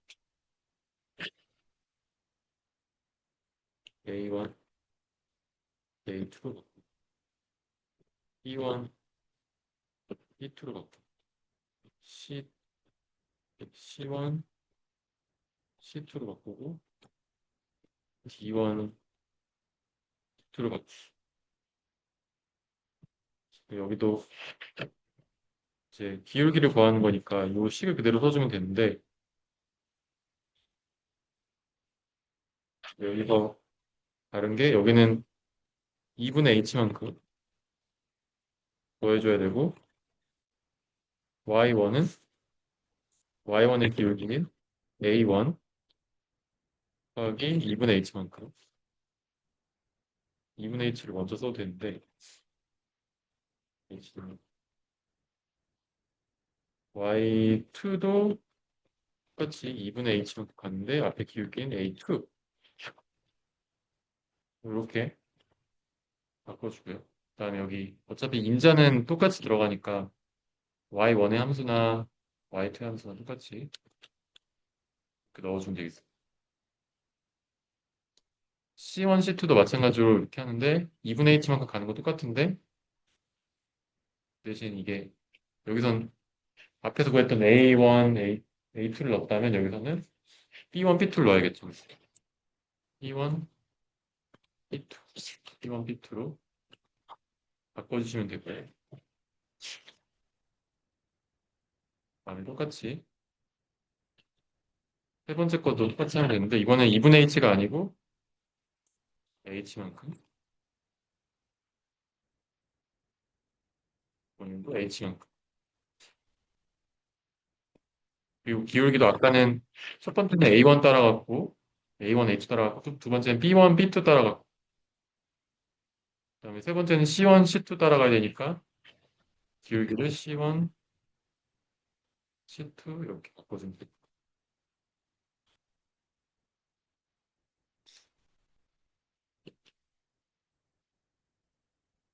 A1, A2로 바꾸고 B1, B2로 바꾸고 C, C1, C2로 바꾸고 D1, D2로 바꾸고 여기도 이제 기울기를 구하는 거니까 이 식을 그대로 써주면 되는데 여기서 다른 게 여기는 2분의 h만큼 더해줘야 되고 y1의 기울기는 a1 더하기 2분의 h만큼 2분의 h를 먼저 써도 되는데 y2도 똑같이 2분의 h만큼 갔는데 앞에 기울기는 a2 이렇게 바꿔주고요. 그다음에 여기 어차피 임자는 똑같이 들어가니까 y1의 함수나 y2의 함수나 똑같이 이렇게 넣어주면 되겠습니다. C1, C2도 마찬가지로 이렇게 하는데 2분의 h만큼 가는 거 똑같은데 대신 이게 여기선 앞에서 구했던 A1, A2를 넣었다면 여기서는 B1, B2를 넣어야겠죠. B1, B2, B1, B2로 바꿔주시면 되고요. 다음에 똑같이 세 번째 것도 똑같이 하면 되는데 이번엔 2분의 h가 아니고 h만큼 이번에도 h만큼 그리고 기울기도 아까는 첫 번째는 A1 따라갔고 A1, H 따라갔고 두 번째는 B1, B2 따라갔고 그다음에 세 번째는 C1, C2 따라가야 되니까 기울기를 C1, C2 이렇게 바꿔주면 됩니다.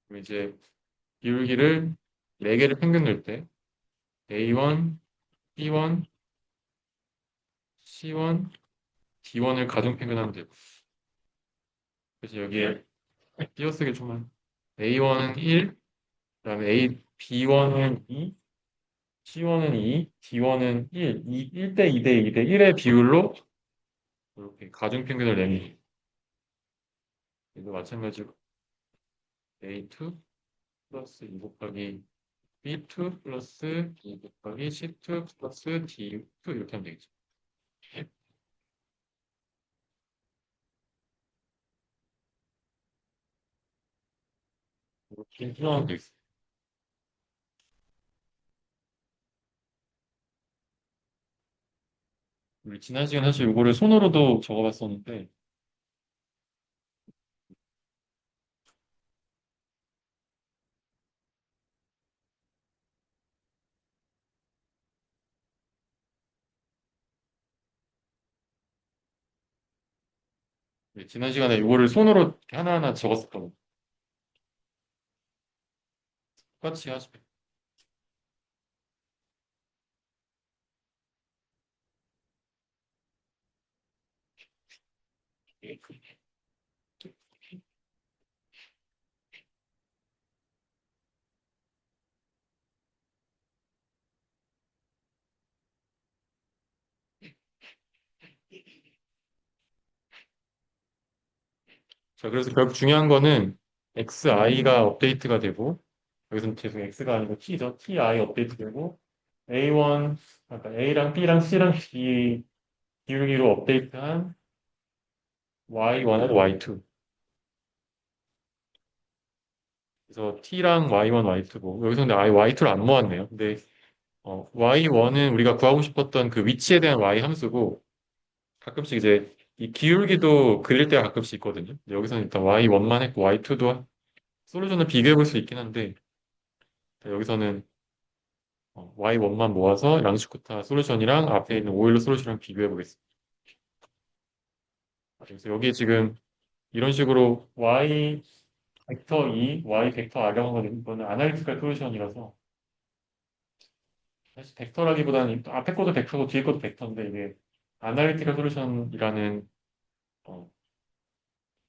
그럼 이제 기울기를 4개를 평균 넣을 때 A1, B1, C1, D1을 가중 평균하면 돼요. 그래서 여기에 띄어쓰기 좀만 A1은 1, 그다음에 B1은 2, C1은 2, D1은 1, 1대 2대 2대 1의 비율로 이렇게 가중 평균을 내는 이거 마찬가지로 A2 플러스 2 곱하기 B2 플러스 2 곱하기 C2 플러스 D2 이렇게 하면 되겠죠. 이렇게 풀어가면 되겠습니다. 우리 지난 시간 사실 이거를 손으로도 적어봤었는데 지난 시간에 이거를 손으로 이렇게 하나하나 적었었거든요. 똑같이 하시면 돼요. 자, 그래서 결국 중요한 거는 XI가 업데이트가 되고 여기서는 죄송 X가 아니고 T죠. TI 업데이트 되고 A1, 아까 A랑 B랑 C랑 D 기울기로 업데이트한 Y1하고 Y2. 그래서 T랑 Y1, Y2고 여기서 근데 아예 Y2를 안 모았네요. 근데 Y1은 우리가 구하고 싶었던 그 위치에 대한 Y 함수고 가끔씩 이제 이 기울기도 그릴 때가 가끔씩 있거든요. 근데 여기서는 일단 Y1만 했고 Y2도 솔루션을 비교해 볼 수 있긴 한데 여기서는 Y1만 모아서 양식코타 솔루션이랑 앞에 있는 오일러 솔루션이랑 비교해 보겠습니다. 그래서 여기 지금 이런 식으로 Y 벡터 2, Y 벡터 R이라고 하는 이거는 아날리티컬 솔루션이라서 사실 벡터라기보다는 앞에 것도 벡터고 뒤에 것도 벡터인데 이게 아날리티컬 솔루션이라는 어,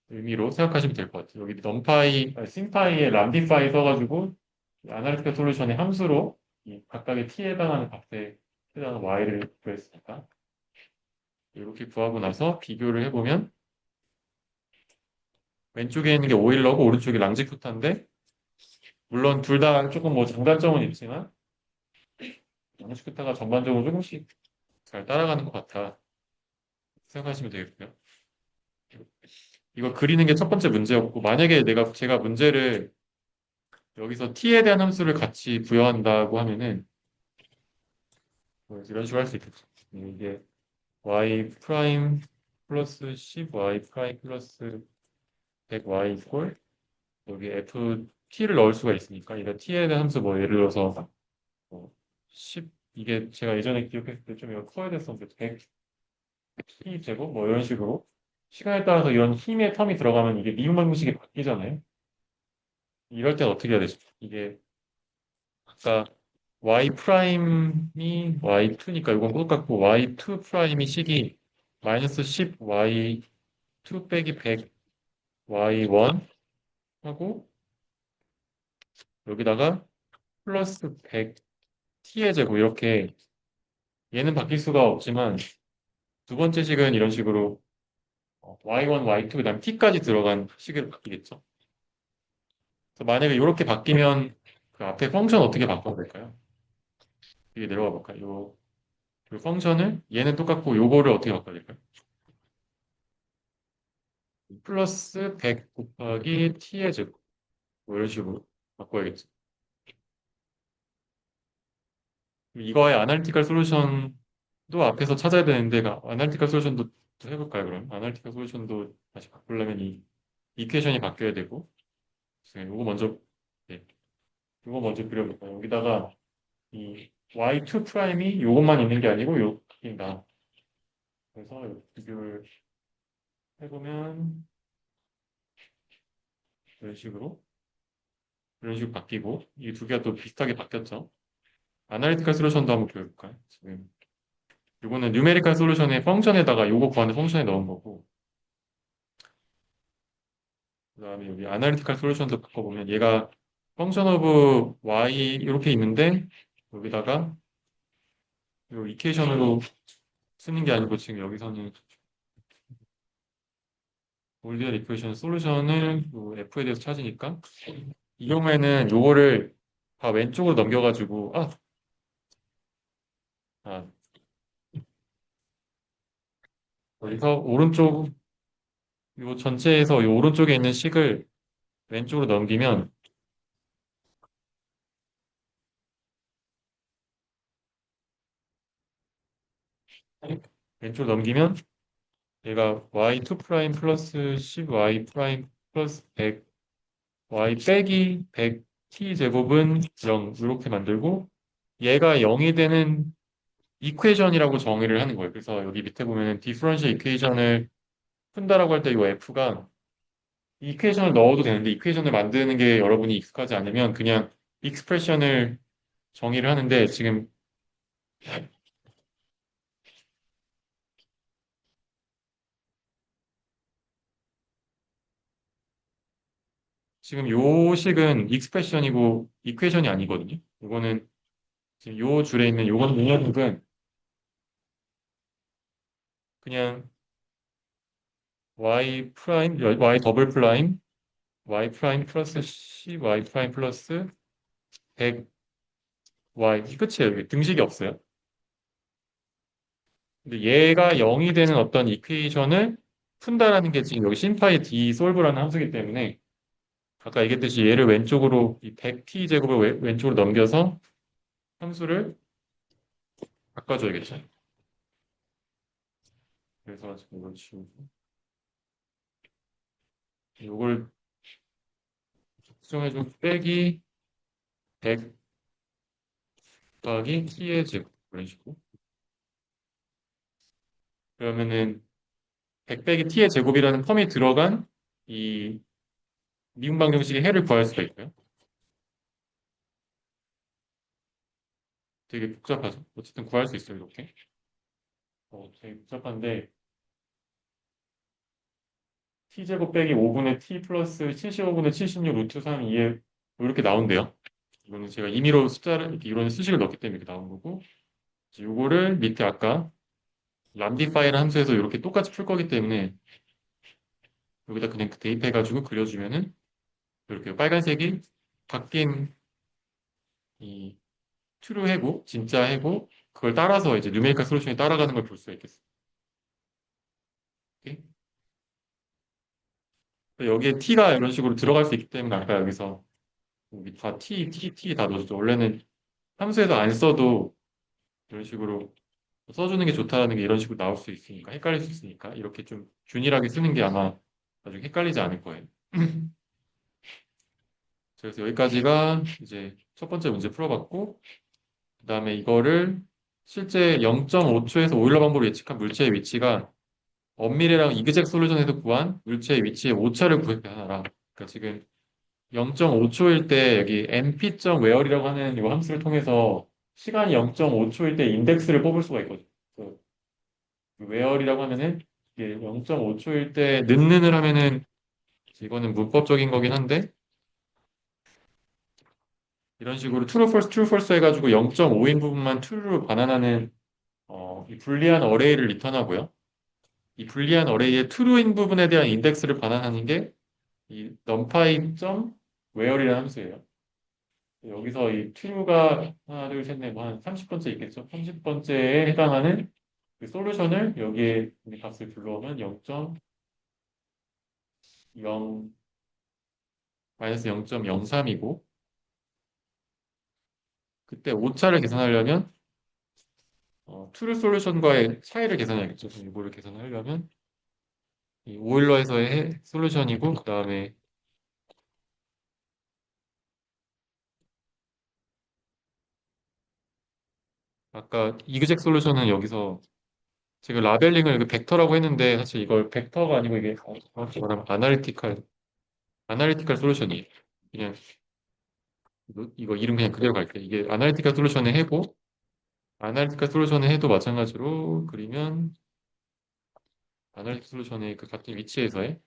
의미로 생각하시면 될 것 같아요. 여기 넘파이, 심파이에 람디파이 써가지고 아날리티컬 솔루션의 함수로 이 각각의 t에 해당하는 값에 해당하는 y를 구했으니까 이렇게 구하고 나서 비교를 해보면 왼쪽에 있는 게 오일러고 오른쪽이 랑지쿠타인데 물론 둘 다 조금 뭐 장단점은 있지만 랑지쿠타가 전반적으로 조금씩 잘 따라가는 것 같아 생각하시면 되겠고요. 이거 그리는 게 첫 번째 문제였고 만약에 제가 문제를 여기서 t에 대한 함수를 같이 부여한다고 하면은 뭐 이런 식으로 할 수 있겠죠. 이게 y 프라임 플러스 10y 프라임 플러스 100y 이퀄 여기 f t를 넣을 수가 있으니까 이거 t에 대한 함수 뭐 예를 들어서 뭐 10 이게 제가 예전에 기억했을 때 좀 이거 커야 됐었는데 100 t 제곱 뭐 이런 식으로 시간에 따라서 이런 힘의 텀이 들어가면 이게 미분 방식이 바뀌잖아요. 이럴 땐 어떻게 해야 되죠? 이게 아까 y 프라임이 y2니까 이건 똑같고 y2 프라임이 식이 마이너스 10 y2 빼기 100 y1 하고 여기다가 플러스 100 t의 제곱 이렇게 얘는 바뀔 수가 없지만 두 번째 식은 이런 식으로 y1, y2 그다음 t까지 들어간 식으로 바뀌겠죠. 그래서 만약에 이렇게 바뀌면 그 앞에 펑션 어떻게 바꿔야 될까요? 이게 내려가 볼까요? 요 펑션을 얘는 똑같고 요거를 어떻게 바꿔야 될까요? 플러스 100 곱하기 t의 제곱 뭐 이런 식으로 바꿔야겠죠. 이거의 아날리티컬 솔루션도 앞에서 찾아야 되는데 아날리티컬 솔루션도 해볼까요? 그럼 아날리티컬 솔루션도 다시 바꾸려면 이 이퀘이션이 바뀌어야 되고 그래서 요거 먼저 네, 요거 먼저 그려볼까요? 여기다가 이 y2 프라임이 요것만 있는 게 아니고 요 바뀐다. 그래서 이렇게 비교를 해보면 이런 식으로 바뀌고 이 두 개가 또 비슷하게 바뀌었죠. 아날리티컬 솔루션도 한번 그려볼까요? 지금 요거는 뉴메리컬 솔루션의 펑션에다가 요거 구하는 펑션에 넣은 거고 그다음에 여기 아날리티컬 솔루션도 바꿔보면 얘가 펑션 오브 y 이렇게 있는데 여기다가 요 이퀘이션으로 쓰는 게 아니고 지금 여기서는 올리어 이퀘이션 솔루션을 요 f에 대해서 찾으니까 이 경우에는 요거를 다 왼쪽으로 넘겨가지고 아 여기서 오른쪽 요 전체에서 요 오른쪽에 있는 식을 왼쪽으로 넘기면 왼쪽으로 넘기면 얘가 y2 프라임 플러스 10y 프라임 플러스 100 y 빼기 100 t 제곱은 0 이렇게 만들고 얘가 0이 되는 이퀘이션이라고 정의를 하는 거예요. 그래서 여기 밑에 보면은 디퍼런셜 이퀘이션을 푼다라고 할 때 이 f가 이퀘이션을 넣어도 되는데 이퀘이션을 만드는 게 여러분이 익숙하지 않으면 그냥 익스프레션을 정의를 하는데 지금 요 식은 익스프레션이고 이퀘이션이 아니거든요. 이거는 지금 요 줄에 있는 요건 용어식은 그냥 y 프라임, y 더블 프라임, y 프라임 플러스 c, y 프라임 플러스 100 y 이 끝이에요. 여기 등식이 없어요. 근데 얘가 0이 되는 어떤 이퀘이션을 푼다라는 게 지금 여기 심파이 d 솔브라는 함수이기 때문에 아까 얘기했듯이 얘를 왼쪽으로 이 100t 제곱을 왼쪽으로 넘겨서 함수를 바꿔줘야겠죠. 그래서 지금 이걸 지우고 이걸 수정해주고 빼기 100 더하기 t의 제곱 이런 식으로 그러면은 100 빼기 t의 제곱이라는 텀이 들어간 이 미분 방정식의 해를 구할 수가 있고요. 되게 복잡하죠. 어쨌든 구할 수 있어요, 이렇게. 되게 복잡한데 t제곱 빼기 5분의 t 플러스 75분의 76 루트 3 2에 이렇게 나온대요. 이거는 제가 임의로 숫자를, 이렇게 이런 수식을 넣기 때문에 이렇게 나온 거고, 이제 요거를 밑에 아까 람디파이라는 함수에서 이렇게 똑같이 풀 거기 때문에 여기다 그냥 대입해가지고 그려주면은 이렇게 빨간색이 바뀐 이 true 해고, 진짜 해고, 그걸 따라서 이제 뉴메리컬 솔루션이 따라가는 걸 볼 수가 있겠어요. 오케이? 여기에 t가 이런 식으로 들어갈 수 있기 때문에 아까 여기서 여기 다 t 다 넣어줬죠. 원래는 함수에서 안 써도 이런 식으로 써주는 게 좋다는 게 이런 식으로 나올 수 있으니까, 헷갈릴 수 있으니까, 이렇게 좀 균일하게 쓰는 게 아마 나중에 헷갈리지 않을 거예요. 그래서 여기까지가 이제 첫 번째 문제 풀어봤고, 그 다음에 이거를 실제 0.5초에서 오일러 방법으로 예측한 물체의 위치가 엄밀이랑 이그젝 솔루션에서 구한 물체의 위치의 오차를 구해내라. 그러니까 지금 0.5초일 때 여기 np.where이라고 하는 이 함수를 통해서 시간이 0.5초일 때 인덱스를 뽑을 수가 있거든요. 그 where이라고 하면은 이게 0.5초일 때 는을 하면은 이거는 문법적인 거긴 한데 이런 식으로 true false 해가지고 0.5인 부분만 true로 반환하는 이 불리한 어레이를 리턴하고요. 이 불리한 어레이의 true인 부분에 대한 인덱스를 반환하는 게 이 numpy.where이라는 함수예요. 여기서 이 true가 하나, 둘, 셋, 넷, 뭐한 30번째 있겠죠? 30번째에 해당하는 그 솔루션을 여기에 이 값을 불러오면 0.0 마이너스 0.03이고 그때 오차를 계산하려면 true 솔루션과의 차이를 계산해야겠죠. 그럼 이거를 계산하려면 이 오일러에서의 솔루션이고 그 다음에 아까 이그젝 솔루션은 여기서 제가 라벨링을 그 벡터라고 했는데 사실 이걸 벡터가 아니고 이게 정확히 말하면 아날리티컬 솔루션이에요. 그냥 이거 이름 그냥 그대로 갈게요. 이게 아날리티컬 솔루션의 해고 아날리티컬 솔루션의 해도 마찬가지로 그리면 아날리티컬 솔루션의 그 같은 위치에서의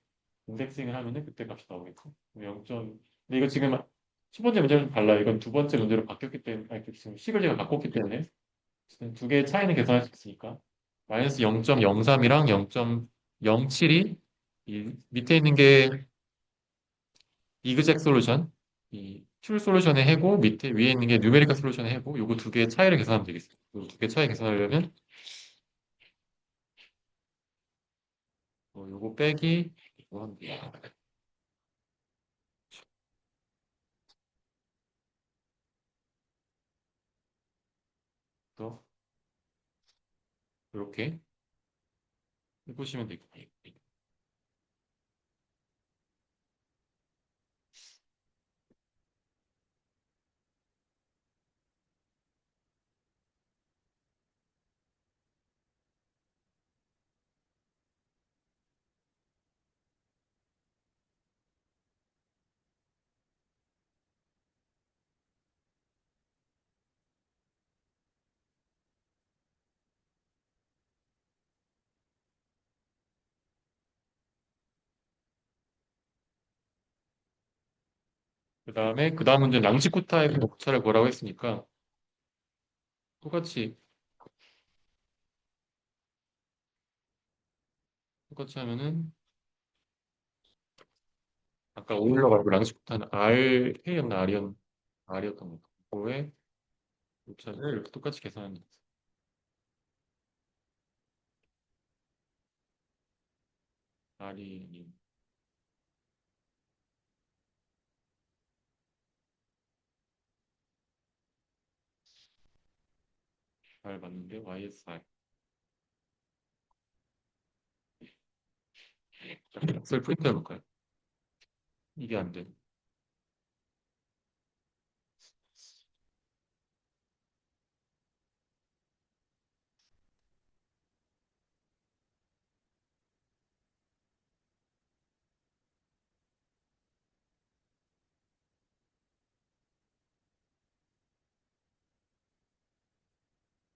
인덱싱을 하면은 그때 값이 나오겠고 0. 근데 이거 지금 첫 번째 문제랑 좀 달라요. 이건 두 번째 문제로 바뀌었기 때문에 아니, 지금 식을 제가 바꿨기 때문에 두 개의 차이는 계산할 수 있으니까 마이너스 0.03이랑 0.07이 이 밑에 있는 게 이그젝 솔루션 이 툴 솔루션의 해고 밑에 위에 있는 게 뉴메리컬 솔루션의 해고 요거 두 개의 차이를 계산하면 되겠어요. 요거 두 개 차이 계산하려면 요거 빼기 이거 하면 돼요. 그래서 이렇게 해보시면 되겠네요. 그 다음 문제는 랑시코타의 목차를 뭐라고 했으니까 똑같이 똑같이 하면은 아까 오일러 말고 랑시코타는 R이었나 R이었던 것 같고 그거의 목차를 이렇게 똑같이 계산하면 돼요. R이 R 맞는데 YSR 엑셀 프린트 해볼까요? 이게 안 돼.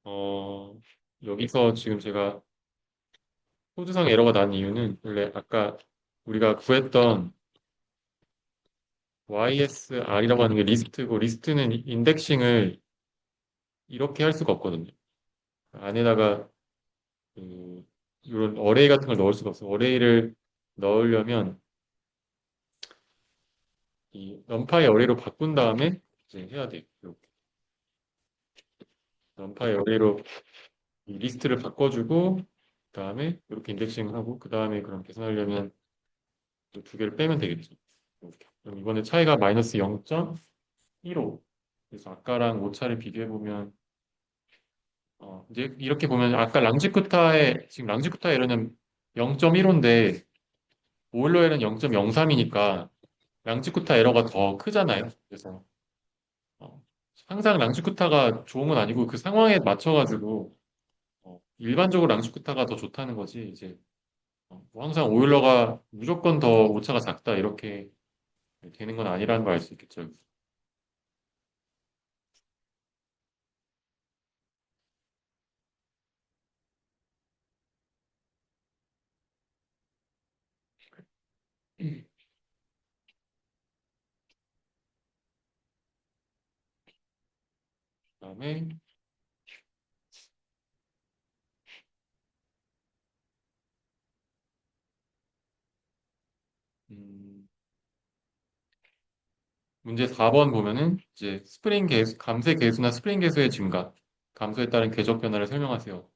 어, 여기서 지금 제가 코드상 에러가 난 이유는 원래 아까 우리가 구했던 YSR이라고 하는 게 리스트고, 리스트는 인덱싱을 이렇게 할 수가 없거든요. 안에다가 그 이런 어레이 같은 걸 넣을 수가 없어요. 어레이를 넣으려면 이 numPy 어레이로 바꾼 다음에 이제 해야 돼요. 이렇게 numPy 어레이로 이 리스트를 바꿔주고 그다음에 이렇게 인덱싱을 하고 그다음에 그럼 계산하려면 이 두 개를 빼면 되겠죠. 이렇게. 그럼 이번에 차이가 마이너스 0.15. 그래서 아까랑 오차를 비교해 보면 이제 이렇게 보면 아까 랑지쿠타의 지금 랑지쿠타 에러는 0.15인데 오일러 에러는 0.03이니까 랑지쿠타 에러가 더 크잖아요. 그래서 어, 항상 랑지쿠타가 좋은 건 아니고 그 상황에 맞춰가지고 일반적으로 랑지쿠타가 더 좋다는 거지. 이제 뭐 항상 오일러가 무조건 더 오차가 작다 이렇게 되는 건 아니라는 걸 알 수 있겠죠. 그다음에 음, 문제 4번 보면은 이제 스프링 계수, 감쇄 계수나 스프링 계수의 증가, 감소에 따른 궤적 변화를 설명하세요.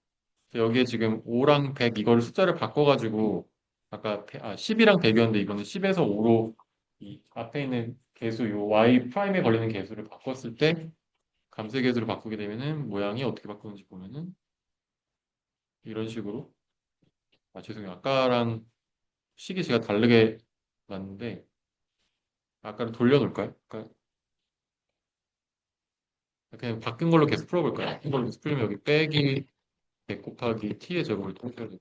그래서 여기에 지금 5랑 100 이거를 숫자를 바꿔가지고 아까 10이랑 100이었는데 이거는 10에서 5로 이 앞에 있는 계수 요 y 프라임에 걸리는 계수를 바꿨을 때 감쇄 계수를 바꾸게 되면은 모양이 어떻게 바꾸는지 보면은 이런 식으로 죄송해요. 아까랑 식이 제가 다르게 났는데 아까를 돌려놓을까요? 그냥 바뀐 걸로 계속 풀어볼까요? 바뀐 걸로 계속 풀면 여기 빼기 100 곱하기 t의 제곱을 통째로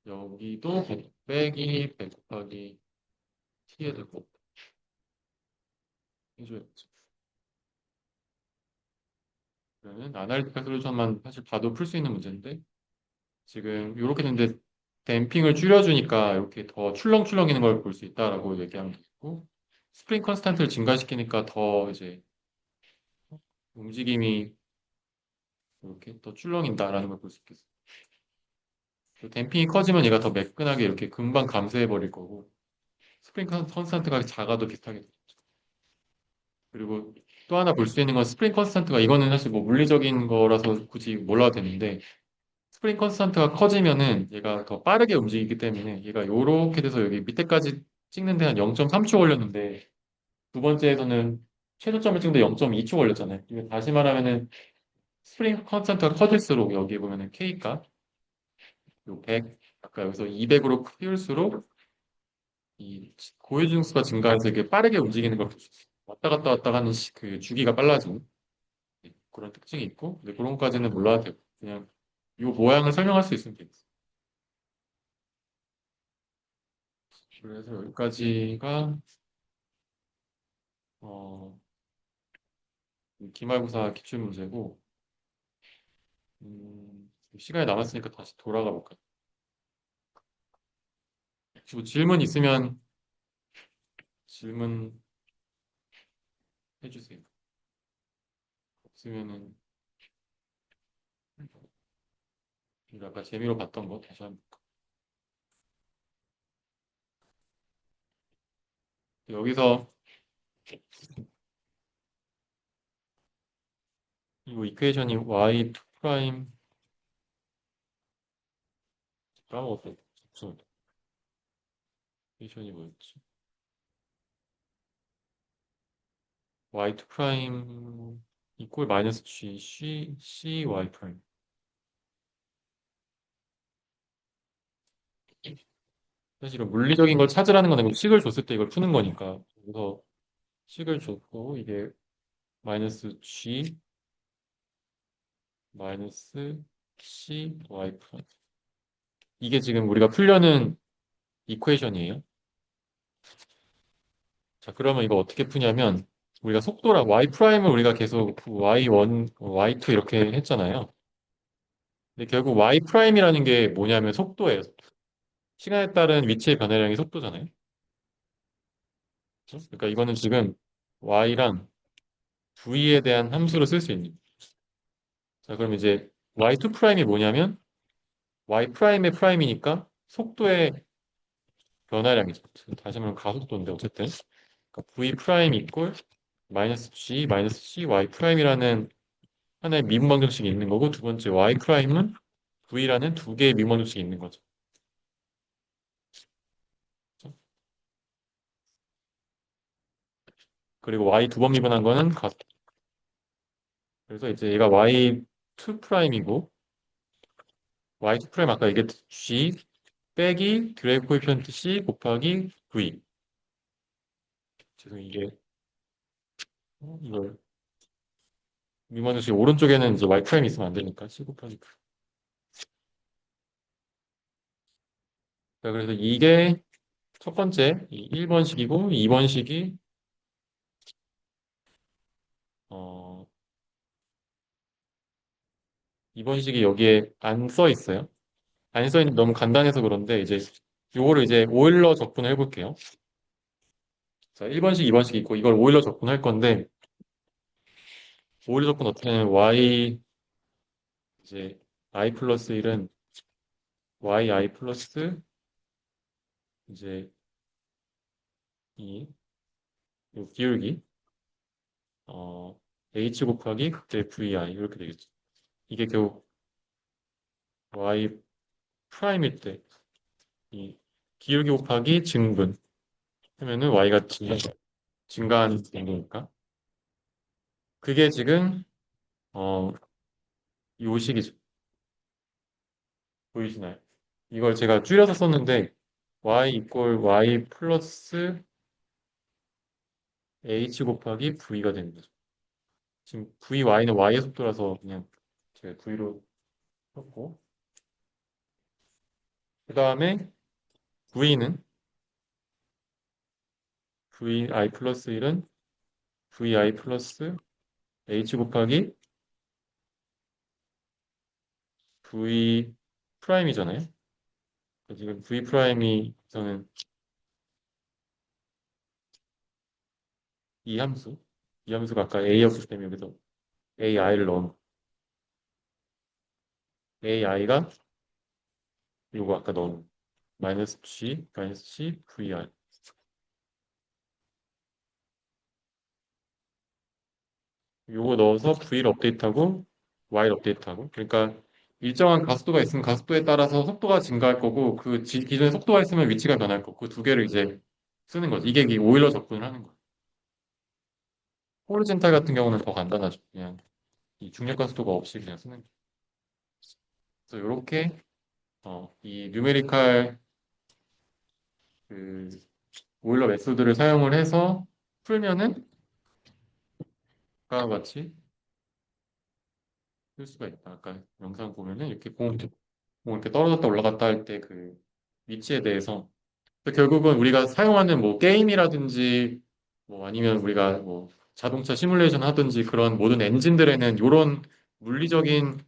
여기도 100 빼기 100 곱하기 t의 제곱 해줘야겠죠. 그러면 아날리티컬 솔루션만 사실 봐도 풀 수 있는 문제인데 지금 이렇게 됐는데 댐핑을 줄여주니까 이렇게 더 출렁출렁이는 걸 볼 수 있다라고 얘기하면 되겠고 스프링 컨스탄트를 증가시키니까 더 이제 움직임이 이렇게 더 출렁인다라는 걸 볼 수 있겠어요. 그 댐핑이 커지면 얘가 더 매끈하게 이렇게 금방 감소해 버릴 거고 스프링 컨스탄트가 작아도 비슷하게 되죠. 그리고 또 하나 볼 수 있는 건 스프링 컨스탄트가 이거는 사실 뭐 물리적인 거라서 굳이 몰라도 되는데 스프링 컨스탄트가 커지면은 얘가 더 빠르게 움직이기 때문에 얘가 요렇게 돼서 여기 밑에까지 찍는데 한 0.3초 걸렸는데 두 번째에서는 최저점을 찍는데 0.2초 걸렸잖아요. 이거 다시 말하면은 스프링 컨스탄트가 커질수록 여기 보면은 K가 요 100, 아까 여기서 200으로 키울수록 이 고유 중수가 증가해서 이게 빠르게 움직이는 걸 왔다 갔다 왔다 하는 그 주기가 빨라지는 그런 특징이 있고 근데 그런 것까지는 몰라도 되고 그냥 이 모양을 설명할 수 있으면 되겠어요. 그래서 여기까지가 어, 기말고사 기출 문제고 시간이 남았으니까 다시 돌아가 볼까요? 혹시 뭐 질문 있으면 질문 해주세요. 없으면은 우리 아까 재미로 봤던 거 다시 한번 여기서 이 이퀘이션이 y2 프라임 까먹었어요. 무슨 이퀘이션이 뭐였지? y2 프라임 이퀄 마이너스 g c y 프라임 사실 이런 물리적인 걸 찾으라는 건 아니고 식을 줬을 때 이걸 푸는 거니까 그래서 식을 줬고 이게 마이너스 g 마이너스 c y 프라임 이게 지금 우리가 풀려는 이퀘이션이에요. 자 그러면 이거 어떻게 푸냐면 우리가 속도라 y 프라임을 우리가 계속 y1, y2 이렇게 했잖아요. 근데 결국 y 프라임이라는 게 뭐냐면 속도예요. 시간에 따른 위치의 변화량이 속도잖아요. 그렇죠? 그러니까 이거는 지금 y랑 v에 대한 함수로 쓸 수 있는. 자, 그럼 이제 y2 프라임이 뭐냐면 y 프라임의 프라임이니까 속도의 변화량이죠. 다시 한번 가속도인데 어쨌든 그러니까 v 프라임 이꼴 마이너스 g 마이너스 c y 프라임이라는 하나의 미분 방정식이 있는 거고 두 번째 y 프라임은 v라는 두 개의 미분 방정식이 있는 거죠. 그렇죠? 그리고 y 두 번 미분한 거는 가속. 그래서 이제 얘가 y2 프라임이고 y2 프라임 아까 얘기했듯이 g 빼기 드래그 코에피션트 c 곱하기 v. 죄송 이게 이걸 미분 방정식 오른쪽에는 이제 y 프라임 있으면 안 되니까 c 곱하기 v. 자, 그래서 이게 첫 번째 1번식이고 2번식이 2번식이 여기에 안 써 있어요. 안 써 있는 너무 간단해서 그런데 이제 요거를 이제 오일러 적분을 해볼게요. 자, 1번식, 2번식 있고 이걸 오일러 적분할 건데 오일러 적분 어떻게 하냐면 y 이제 i 플러스 1은 yi 플러스 이제 이 요 기울기 h 곱하기 극대 vi 이렇게 되겠죠. 이게 결국 y 프라임일 때 이 기울기 곱하기 증분 하면은 y가 증가하는 정도니까 그게 지금 어 요식이죠. 보이시나요? 이걸 제가 줄여서 썼는데 y 이꼴 y 플러스 h 곱하기 v가 되는 거죠. 지금 vy는 y의 속도라서 그냥 제가 v로 썼고 그 다음에 v는 vi 플러스 1은 vi 플러스 h 곱하기 v 프라임이잖아요. 지금 v 프라임이 저는 이 함수 이 함수가 아까 a였기 때문에 여기서 ai를 넣은 ai가 요거 아까 넣은 마이너스 g 마이너스 c vi 요거 넣어서 v를 업데이트하고 y를 업데이트하고 그러니까 일정한 가속도가 있으면 가속도에 따라서 속도가 증가할 거고 그 기존에 속도가 있으면 위치가 변할 거고 그 두 개를 이제 쓰는 거죠. 이게 이 오일러 접근을 하는 거예요. 호리젠탈 같은 경우는 더 간단하죠. 그냥 이 중력 가속도가 없이 그냥 쓰는 거예요. 그래서 이렇게 이 뉴메리칼 그 오일러 메소드를 사용을 해서 풀면은 아까 같이 쓸 수가 있다. 아까 영상 보면은 이렇게 공 이렇게 떨어졌다 올라갔다 할 때 그 위치에 대해서 결국은 우리가 사용하는 뭐 게임이라든지 뭐 아니면 우리가 뭐 자동차 시뮬레이션 하든지 그런 모든 엔진들에는 이런 물리적인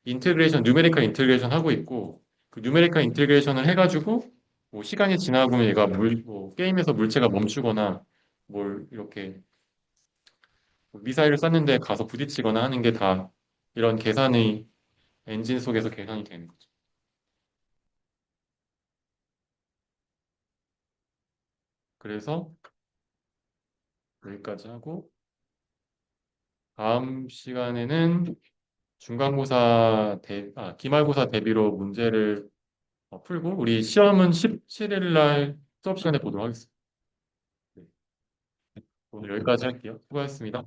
인테그레이션, 뉴메리컬 인테그레이션 하고 있고 그 뉴메리컬 인테그레이션을 해가지고 뭐 시간이 지나고 얘가 뭐 게임에서 물체가 멈추거나 뭘 이렇게 미사일을 쐈는데 가서 부딪히거나 하는 게 다 이런 계산의 엔진 속에서 계산이 되는 거죠. 그래서 여기까지 하고 다음 시간에는 기말고사 대비로 문제를 풀고 우리 시험은 17일 날 수업 시간에 보도록 하겠습니다. 네, 오늘 여기까지 할게요. 수고하셨습니다.